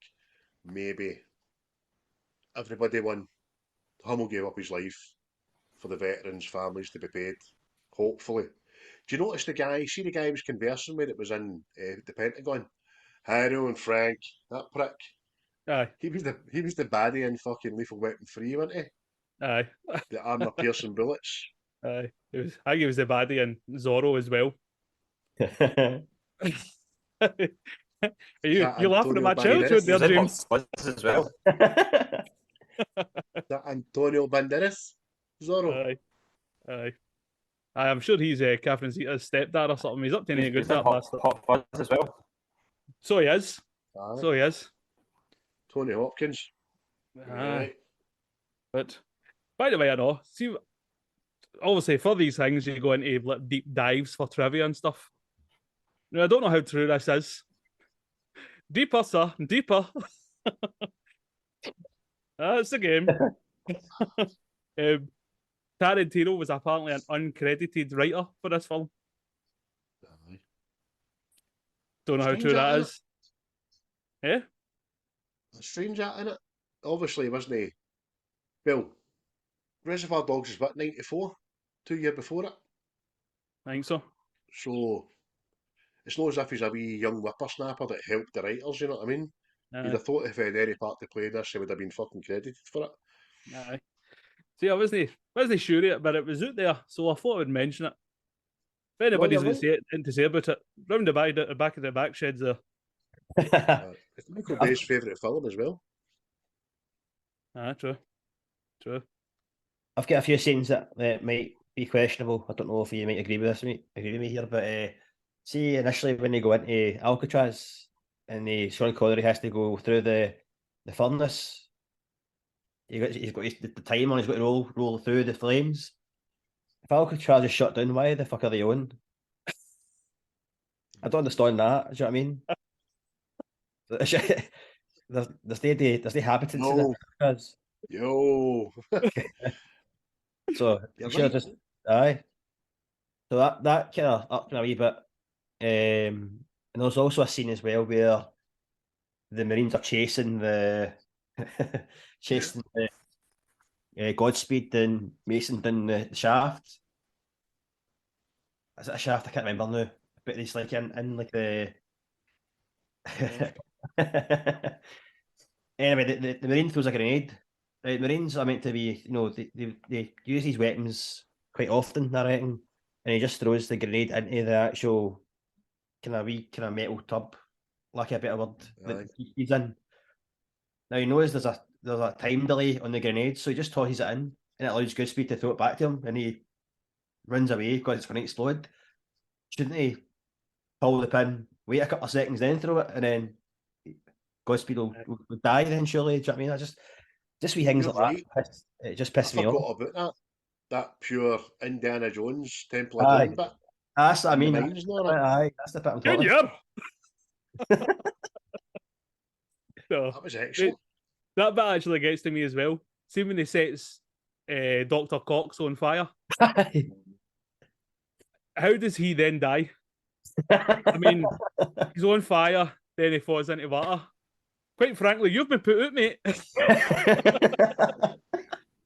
maybe everybody won. Hummel gave up his life for the veterans' families to be paid, hopefully. Do you notice the guy, see the guy he was conversing with that was in the Pentagon? Harrow and Frank, that prick. Aye. He was the baddie in fucking Lethal Weapon 3, wasn't he? Aye. The armor-piercing bullets. Aye. I think he was the baddie in Zorro as well. You're laughing at my childhood there, James. As well. That Antonio Banderas, Zorro. Aye. I'm sure he's Catherine Zeta's stepdad or something. He's up to any good, that bastard. Hot Fuzz as well. So he is. Aye. So he is. Tony Hopkins. Aye. But by the way, I know. See, obviously for these things, you go into like, deep dives for trivia and stuff. Now, I don't know how true this is. Deeper, sir, deeper. That's the game. Tarantino was apparently an uncredited writer for this film. Aye. Don't know how true that is. Yeah? A strange that, innit? Obviously, wasn't he? Well, Reservoir Dogs is what, 94? 2 years before it? I think so. So, it's not as if he's a wee young whippersnapper that helped the writers, you know what I mean? You'd have thought if he had any part to play this, he would have been fucking credited for it. Aye. See, I wasn't sure of it, but it was out there, so I thought I would mention it. If anybody's going to say about it, round the back of the back sheds there. It's Michael Bay's favourite film as well. True. I've got a few scenes that might be questionable. I don't know if you might agree with me here, but see, initially when they go into Alcatraz and Sean Connery has to go through the furnace, he's got the time on. He's got to roll through the flames. If Alcatraz is shut down, why the fuck are they on? I don't understand that. Do you know what I mean? There's the inhabitants in Alcatraz. Yo. So I'm sure just aye. So that kind of up a wee bit. And there's also a scene as well where the Marines are chasing the Godspeed and Mason down the shaft. Is it a shaft? I can't remember now. But it's like in like the anyway, the Marine throws a grenade. The Marines are meant to be, they use these weapons quite often, I reckon. And he just throws the grenade into the actual kind of metal tub, like a better word, that he's in. Now he knows there's a time delay on the grenade, so he just tosses it in, and it allows Goodspeed to throw it back to him, and he runs away because it's going to explode. Shouldn't he pull the pin, wait a couple of seconds, then throw it, and then Goodspeed will die then, surely? Do you know what I mean? Just wee things like that. It just pisses me off. I forgot about that pure Indiana Jones Temple of Doom bit. That's what I mean. Aye, that's the bit I'm talking about. No, that was excellent. That bit actually gets to me as well. See when he sets Dr. Cox on fire. How does he then die? I mean, he's on fire, then he falls into water. Quite frankly, you've been put out, mate.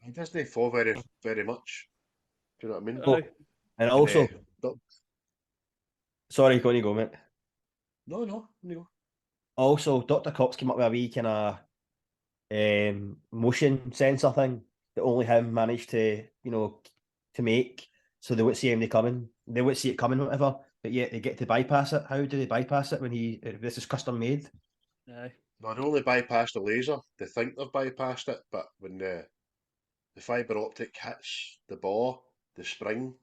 He doesn't fall very, very much. Do you know what I mean? Oh, and also, sorry, go mate. No. Also, Dr. Cox came up with a wee kind of motion sensor thing that only him managed to make, so they wouldn't see him coming. They wouldn't see it coming, whatever. But yet they get to bypass it. How do they bypass it when this is custom made? Aye. No, they only bypassed the laser. They think they've bypassed it, but when the fibre optic hits the ball, the spring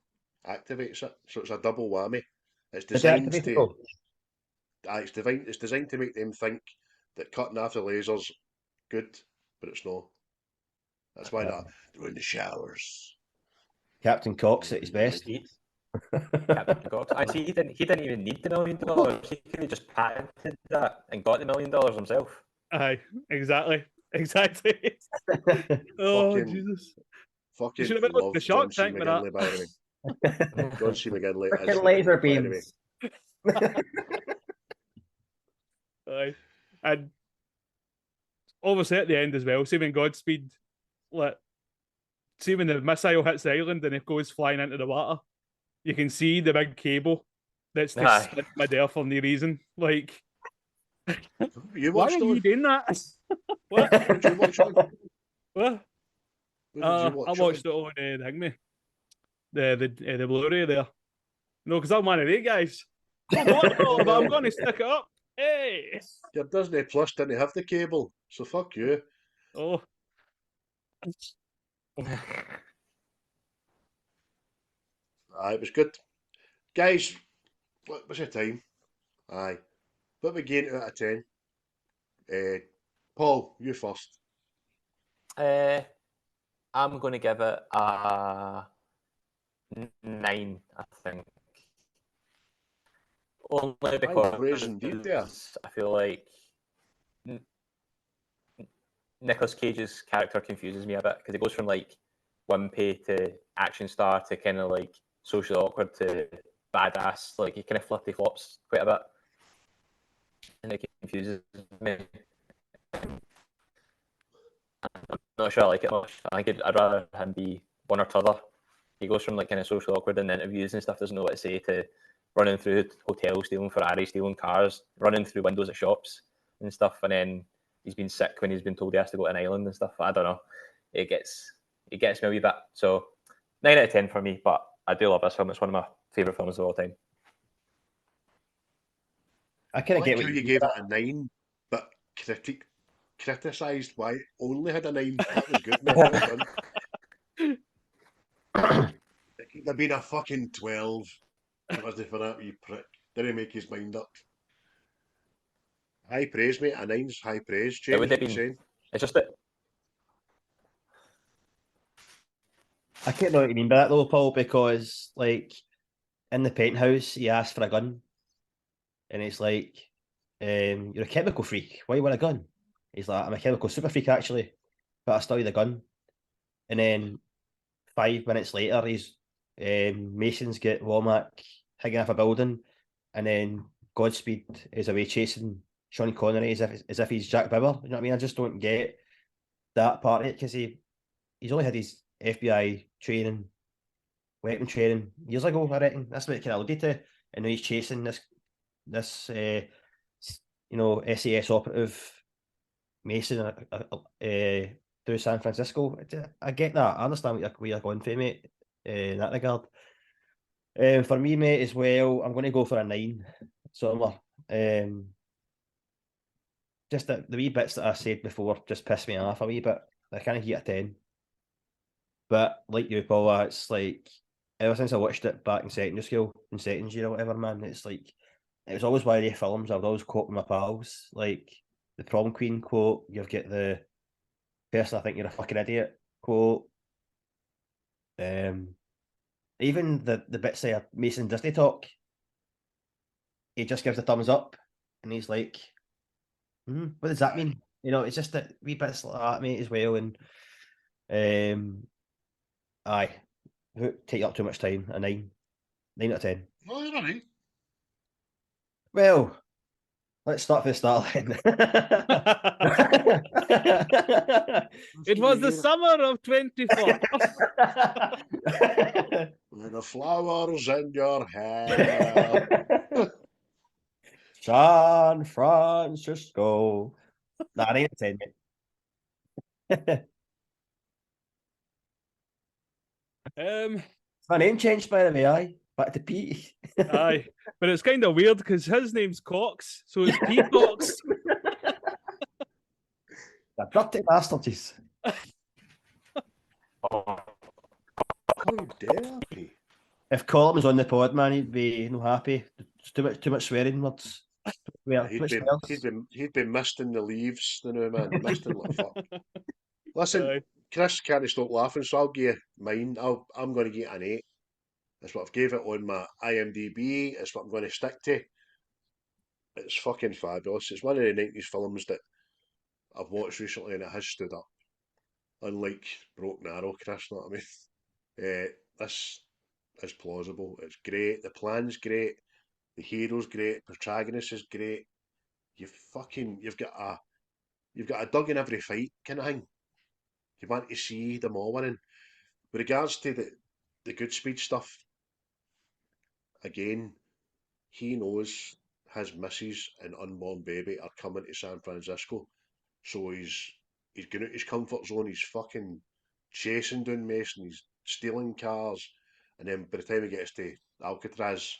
activates it. So it's a double whammy. It's designed it's designed to make them think that cutting off the laser's good, but it's not. That's why they're in the showers. Captain Cox at his best. Captain Cox. I see. He didn't even need the $1 million. He could have just patented that and got the $1 million himself. Aye, exactly. Oh, Jesus! Fucking should have been the Shark Tank with that. By the way. John C. McGinley. Laser beams. Aye. And obviously at the end as well, see when Godspeed, like, see when the missile hits the island and it goes flying into the water, you can see the big cable that's to Aye. split mid-air for no reason. Like, You why watched are you on? doing that? What? What did you watch on? What? What did you I watch watched it on the Blu-ray there. No, because I'm one of they guys. Don't know it all, but I'm going to stick it up. Hey! Your Disney Plus didn't have the cable, so fuck you. Oh. Aye, it was good. Guys, what was your time? Aye. What we gain out of 10? Paul, you first. I'm going to give it a 9, I think. Only because praise indeed there. I feel like Nicolas Cage's character confuses me a bit because it goes from like wimpy to action star to kind of like socially awkward to badass. Like he kind of flirty flops quite a bit, and it confuses me. I'm not sure I like it much. I think I'd rather him be one or t'other. He goes from like kind of social awkward in interviews and stuff, doesn't know what to say, to running through hotels, stealing Ferraris, stealing cars, running through windows of shops and stuff, and then he's been sick when he's been told he has to go to an island and stuff. I don't know. It gets me a wee bit. So 9 out of 10 for me, but I do love this film. It's one of my favourite films of all time. I kind of get how what you gave it a 9, but criticised why it only had a 9. That was good, mate. Well done. It could have been a fucking 12. It wasn't for that wee prick. Didn't make his mind up. High praise, mate. A 9's high praise. James, It would have what you been. saying? It's just that. I can't know what you mean by that though, Paul, because like in the penthouse he asked for a gun, and it's like, you're a chemical freak. Why you want a gun? He's like, I'm a chemical super freak actually, but I still need a gun. And then 5 minutes later, he's Masons get Womack hanging off a building, and then Godspeed is away chasing Sean Connery as if he's Jack Bauer. You know what I mean? I just don't get that part of it because he's only had his FBI training, weapon training years ago. I reckon that's what it kind of alluded to, and now he's chasing this SAS operative Mason through San Francisco. I get that. I understand what you're going for, mate, in that regard. For me, mate, as well, I'm going to go for a 9. Somewhere. Just the wee bits that I said before just piss me off a wee bit. I kind of get a 10. But like you, Paul, it's like ever since I watched it back in secondary school, in second year or whatever, man, it's like it was always one of the films I would always quote with my pals. Like the prom queen quote, you've got the person I think you're a fucking idiot quote. Even the bits of Mason Disney talk, he just gives a thumbs up and he's like, what does that mean? You know, it's just that wee bits like that, mate, as well. And aye, take up too much time. A 9 out of 10. No, you're all right. Well, let's start from the start then. It was the summer of 24. With the flowers in your hair. San Francisco. Nah, 9 out of 10, mate. My name changed by the way, aye. Back to Pete. Aye, but it's kind of weird because his name's Cox, so it's Pete Cox. The dirty bastards. How dare he? If Colin was on the pod, man, he'd be no happy. It's too much swearing words. He'd be misting the leaves, the new man. Misting like fuck. Listen, Aye. Chris can't stop laughing, so I'll give you mine. I'm going to give it an 8. That's what I've gave it on my IMDb. It's what I'm going to stick to. It's fucking fabulous. It's one of the 90s films that I've watched recently and it has stood up. Unlike Broken Arrow, Chris, know what I mean? This is plausible. It's great. The plan's great. The hero's great. The protagonist is great. you've got a dog in every fight kind of thing. You want to see them all winning. With regards to the Goodspeed stuff, again, he knows his missus and unborn baby are coming to San Francisco, so he's going out his comfort zone. He's fucking chasing down Mason. He's stealing cars, and then by the time he gets to Alcatraz,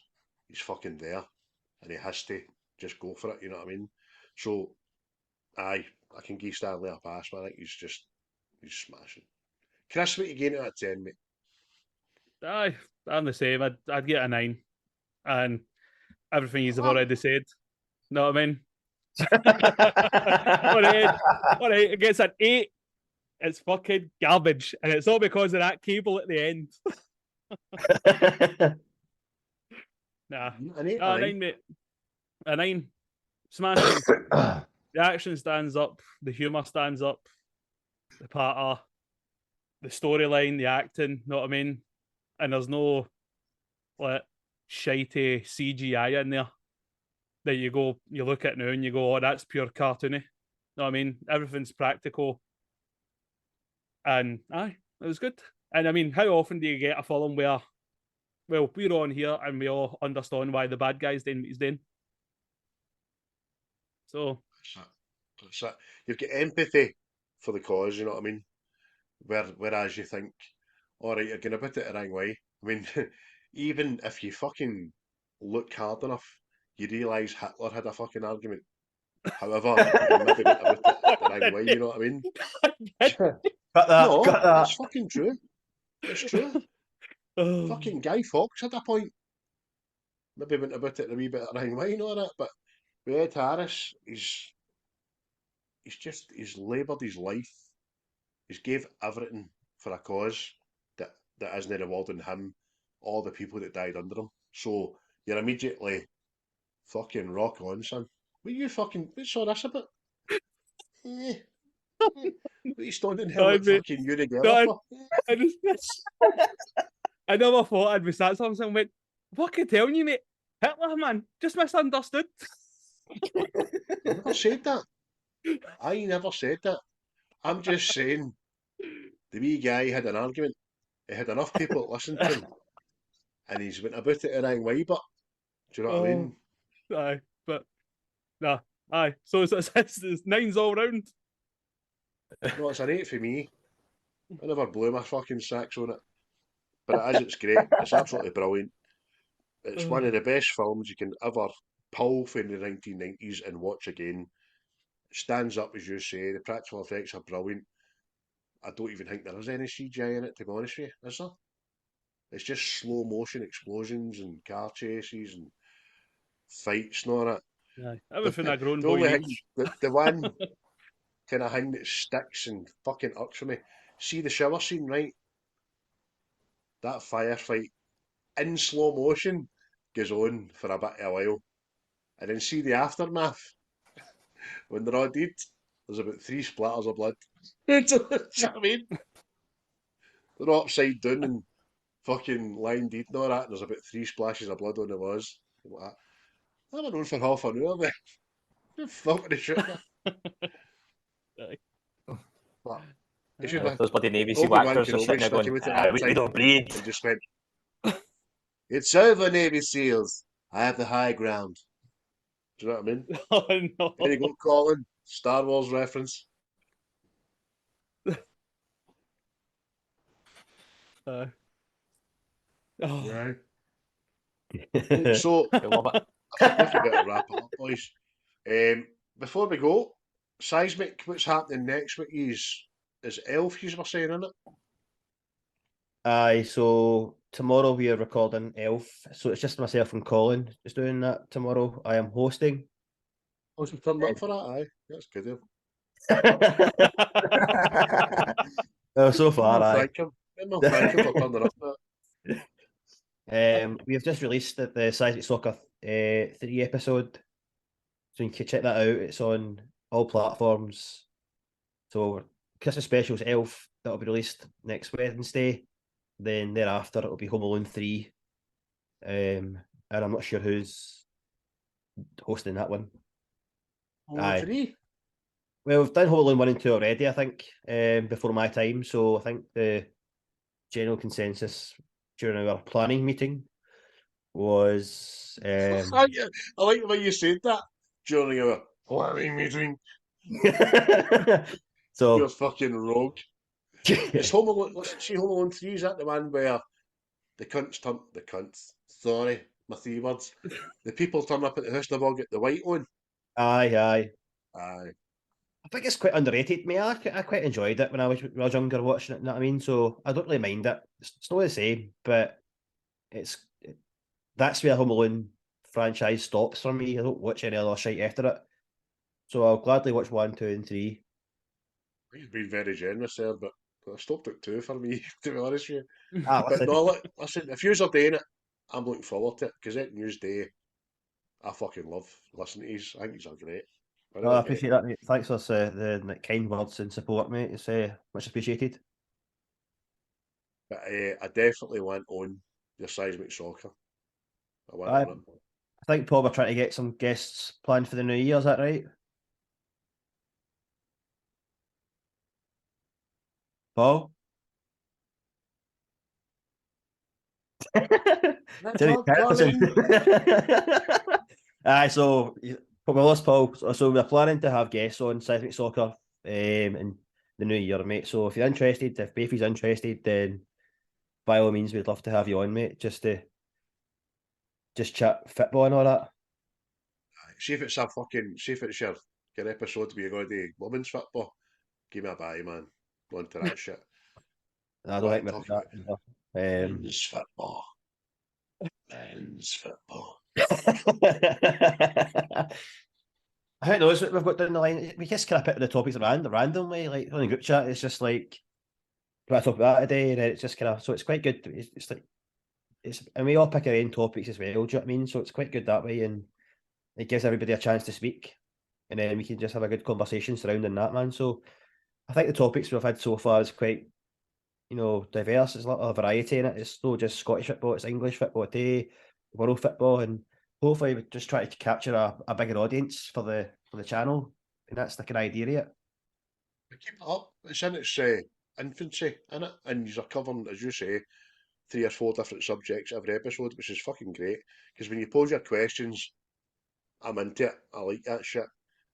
he's fucking there, and he has to just go for it. You know what I mean? So, I can give Stanley a pass, man. I think he's smashing. Chris, what you getting out of 10, mate? I'm the same. I'd get a 9, and everything you've already said. Know what I mean? All right, it gets an 8. It's fucking garbage, and it's all because of that cable at the end. Nah, a 9, mate. A 9. Smashing. The action stands up. The humour stands up. The patter. The storyline, the acting, know what I mean? And there's no like shitey CGI in there that you look at now and you go, oh, that's pure cartoony. Know what I mean? Everything's practical. And it was good. And I mean, how often do you get a film where, well, we're on here and we all understand why the bad guy's doing what he's doing? So that's it. You've got empathy for the cause, you know what I mean? Whereas you think, all right, you're going to put it the wrong way. I mean, even if you fucking look hard enough, you realise Hitler had a fucking argument. However, you maybe not put it the wrong way, you know what I mean? Cut that, no, cut that. It's fucking true. It's true. Fucking Guy Fawkes had a point. Maybe wouldn't have put it a wee bit the wrong way, you know that, but with Ed Harris, he's laboured his life. He's gave everything for a cause that isn't rewarding him or the people that died under him. So you're immediately fucking rock on, son. What's all this about? What are you standing here like fucking Uri Geller for? I never thought I'd be sat something and went, fucking telling you, mate, Hitler, man, just misunderstood. I never said that. I never said that. I'm just saying the wee guy had an argument. He had enough people that listened to him, and he's went about it the wrong way. But do you know what I mean? Aye, but nah, aye. So it's 9s all round. No, it's an 8 for me. I never blew my fucking sacks on it, but it's great. It's absolutely brilliant. It's one of the best films you can ever pull from the 1990s and watch again. It stands up, as you say. The practical effects are brilliant. I don't even think there is any CGI in it, to be honest with you, is there? It's just slow motion explosions and car chases and fights and all that. Yeah, everything a grown the boy only needs. thing, the one kind of thing that sticks and fucking irks for me, see the shower scene, right? That firefight in slow motion goes on for a bit of a while. And then see the aftermath. When they're all dead, there's about 3 splatters of blood. Do you know what I mean? They're all upside down and fucking lying dead and all that, and there's about 3 splashes of blood on the was. Like that. I went on for half an hour, man. Fuck the shit. But those bloody Navy SEAL actors are sitting there going, we don't bleed. And just went, it's over, Navy SEALs. I have the high ground. Do you know what I mean? Oh, no. There you go, Colin. Star Wars reference. Oh. Right. So, I think we better wrap it up, boys. Before we go, Seismic, what's happening next week is Elf, you were saying, isn't it? Aye, so tomorrow we are recording Elf. So it's just myself and Colin just doing that tomorrow. I am hosting. I was turned up for that, aye. That's good of Oh, so far, aye. Thank him. Thank him for turning up for that. We have just released the Seismic Soccer 3 episode. So you can check that out. It's on all platforms. So Christmas specials Elf, that'll be released next Wednesday. Then thereafter it'll be Home Alone 3. And I'm not sure who's hosting that one. Home 3? Well, we've done Home Alone 1 and 2 already, I think, before my time. So I think the general consensus during our planning meeting was I like the way you said that during our planning meeting. so You're fucking rogue. It's Home Alone. Listen, see Home Alone 3, is that the one where the cunts, sorry, my three words. The people turn up at the house and they've all got the white on. aye. Aye. I think it's quite underrated, mate. I quite enjoyed it when I was younger watching it, you know what I mean? So I don't really mind it. It's not the same, but that's where Home Alone franchise stops for me. I don't watch any other shite after it. So I'll gladly watch 1, 2, and 3. He's been very generous there, but I stopped at 2 for me, to be honest with you. Ah, But no, listen, if you're doing it, I'm looking forward to it, because that News Day, I fucking love listening to these. I think these are great. I appreciate that, mate. Thanks for the kind words and support, mate. It's much appreciated. But I definitely went on your seismic soccer. I went on it. I think Paul, we're trying to get some guests planned for the new year, is that right? Paul? Aye, so we lost Paul. So we're planning to have guests on Seismic Soccer in the new year, mate. So if you're interested, if Beefy's interested, then by all means, we'd love to have you on, mate, just to chat football and all that. See if it's your episode where you're going to do women's football. Give me a bye, man. Go into that shit. I don't think we're that. Men's football. Who knows what we've got down the line? We just kind of pick the topics randomly, like on the group chat. It's just like, can I talk about that today? And then it's just kind of, so it's quite good. It's like, and we all pick our own topics as well. Do you know what I mean? So it's quite good that way, and it gives everybody a chance to speak, and then we can just have a good conversation surrounding that, man. So I think the topics we've had so far is quite, diverse. There's a lot of variety in it. It's not just Scottish football, it's English football today, world football, and hopefully we just try to capture a bigger audience for the channel, and that's the kind of idea of it. Keep it up. It's in its infancy, innit? And you're covering, as you say, 3 or 4 different subjects every episode, which is fucking great. Because when you pose your questions, I'm into it. I like that shit.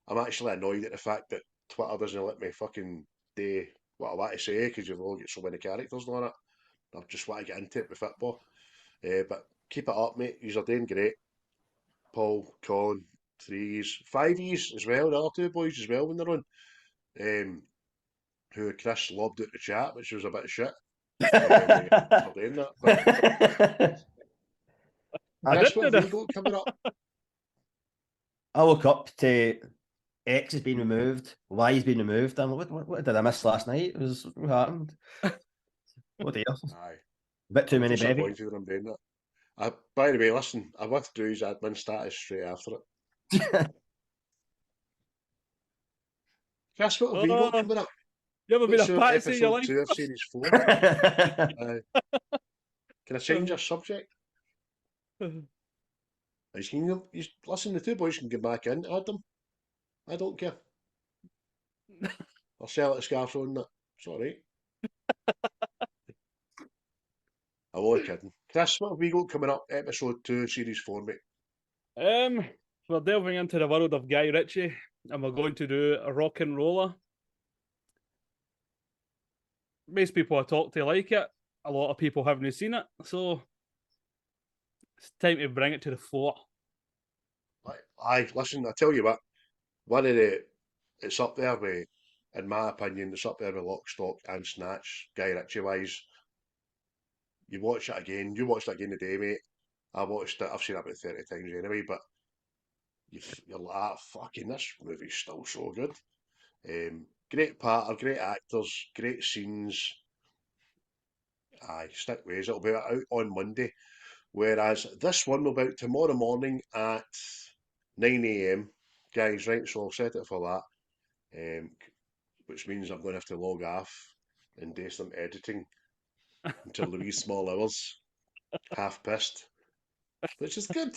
I'm actually annoyed at the fact that Twitter doesn't let me fucking do what I want to say, because you've all got so many characters on it. I just want to get into it with football. But keep it up, mate. You're doing great. Paul, Colin, 3s, 5es as well, the other 2 boys as well when they're on. Who Chris lobbed out the chat, which was a bit of shit. For doing that. But Chris, what have you got coming up? I woke up to X has been removed, Y has been removed. I'm like, what did I miss last night? What happened? What the hell? Aye. A bit too many babies. I'm doing that. By the way, listen, I withdrew his admin status straight after it. Chris, what have you got coming up? You ever been a patsy in your life? 2 of series 4. Can I change your subject? Listen, the 2 boys can get back in, add them. I don't care. I'll sell it to Scarf on that. It's alright. I'm only kidding. Chris, what have we got coming up? Episode 2, series 4, mate. We're delving into the world of Guy Ritchie, and we're going to do a rock and roller. Most people I talk to like it. A lot of people haven't seen it, so it's time to bring it to the floor. Aye, listen, I tell you what, it's up there with, in my opinion, it's up there with Lock, Stock and Snatch, Guy Ritchie wise. You watch it again today, mate. I've seen it about 30 times anyway, but you're like, fucking, this movie's still so good. Great patter, great actors, great scenes. Aye, stick ways. It'll be out on Monday. Whereas this one will be out tomorrow morning at 9 AM. Guys, right, so I'll set it for that. Which means I'm going to have to log off and do some editing until the wee small hours. Half pissed. Which is good.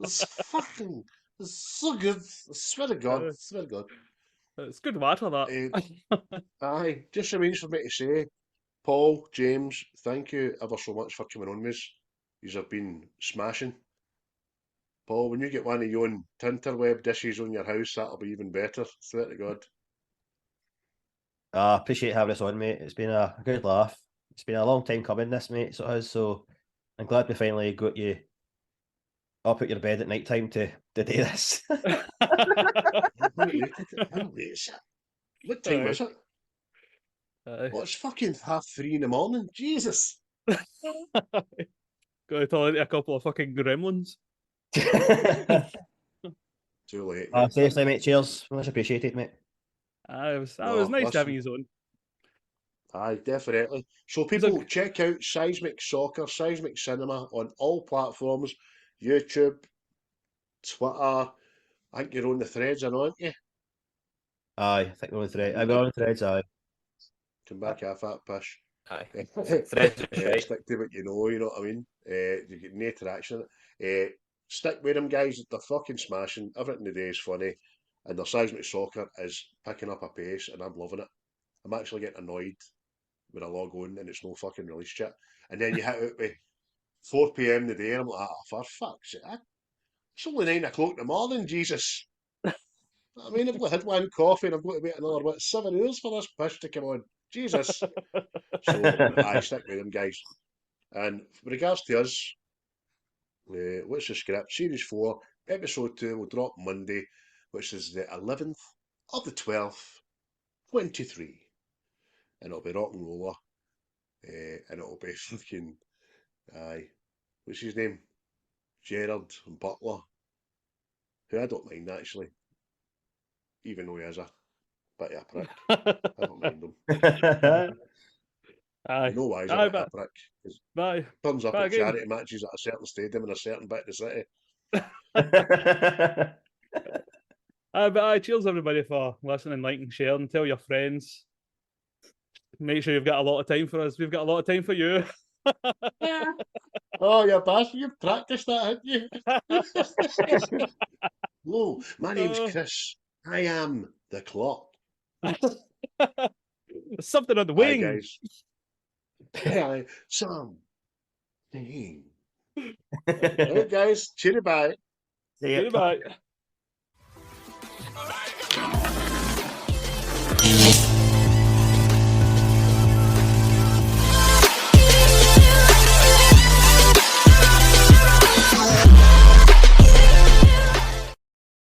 It's fucking It's so good. I swear to God. I swear to God. It's good water, that. Aye, just remains for me to say, Paul, James, thank you ever so much for coming on with us. You have been smashing. Paul, when you get one of your own Tinterweb dishes on your house, that'll be even better. Swear to God. I appreciate having us on, mate. It's been a good laugh. It's been a long time coming, this, mate. So it has. So I'm glad we finally got you up at your bed at night time to do this. How late is it? What time is it? Well, it's fucking 3:30 in the morning. Jesus. Got to toilet a couple of fucking gremlins. Too late. Seriously, mate. Cheers. Much appreciated, mate. It was nice having you on. Aye, definitely. So people, check out Seismic Soccer, Seismic Cinema on all platforms, YouTube, Twitter. I think you're on the threads, aren't you? Aye, I think we're on threads. We're on threads, aye. Come back off that pish. Aye. Threads right. Stick to what you know what I mean? You get no interaction. Stick with them, guys. They're fucking smashing. Everything today is funny. And their Seismic Soccer is picking up a pace, and I'm loving it. I'm actually getting annoyed when I log on and it's no fucking release shit. And then you hit out with 4 p.m. today, and I'm like, for fuck's sake. It's only 9 o'clock in the morning, Jesus. I mean, I've had one coffee and I've got to wait another, 7 hours for this pish to come on. Jesus. So, I stick with them, guys. And with regards to us, what's the script? Series 4, Episode 2 will drop Monday, which is the 11th of the 12th, 23. And it'll be rock and roller. And it'll be fucking, what's his name? Gerard Butler. Who I don't mind, actually. Even though he is a bit of a prick. I don't mind him. Aye. No why he's a bit of a prick. Bye. Turns up Bye at again. charity matches at a certain stadium in a certain bit of the city. But cheers everybody for listening, liking, sharing. Tell your friends. Make sure you've got a lot of time for us. We've got a lot of time for you. Oh, you bastard, you've practiced that, haven't you? Hello, my name's Chris. I am the clock. Something on the wing. Hi, guys. Hi, Sam. Hey, guys. Cheery bye. Cheery bye.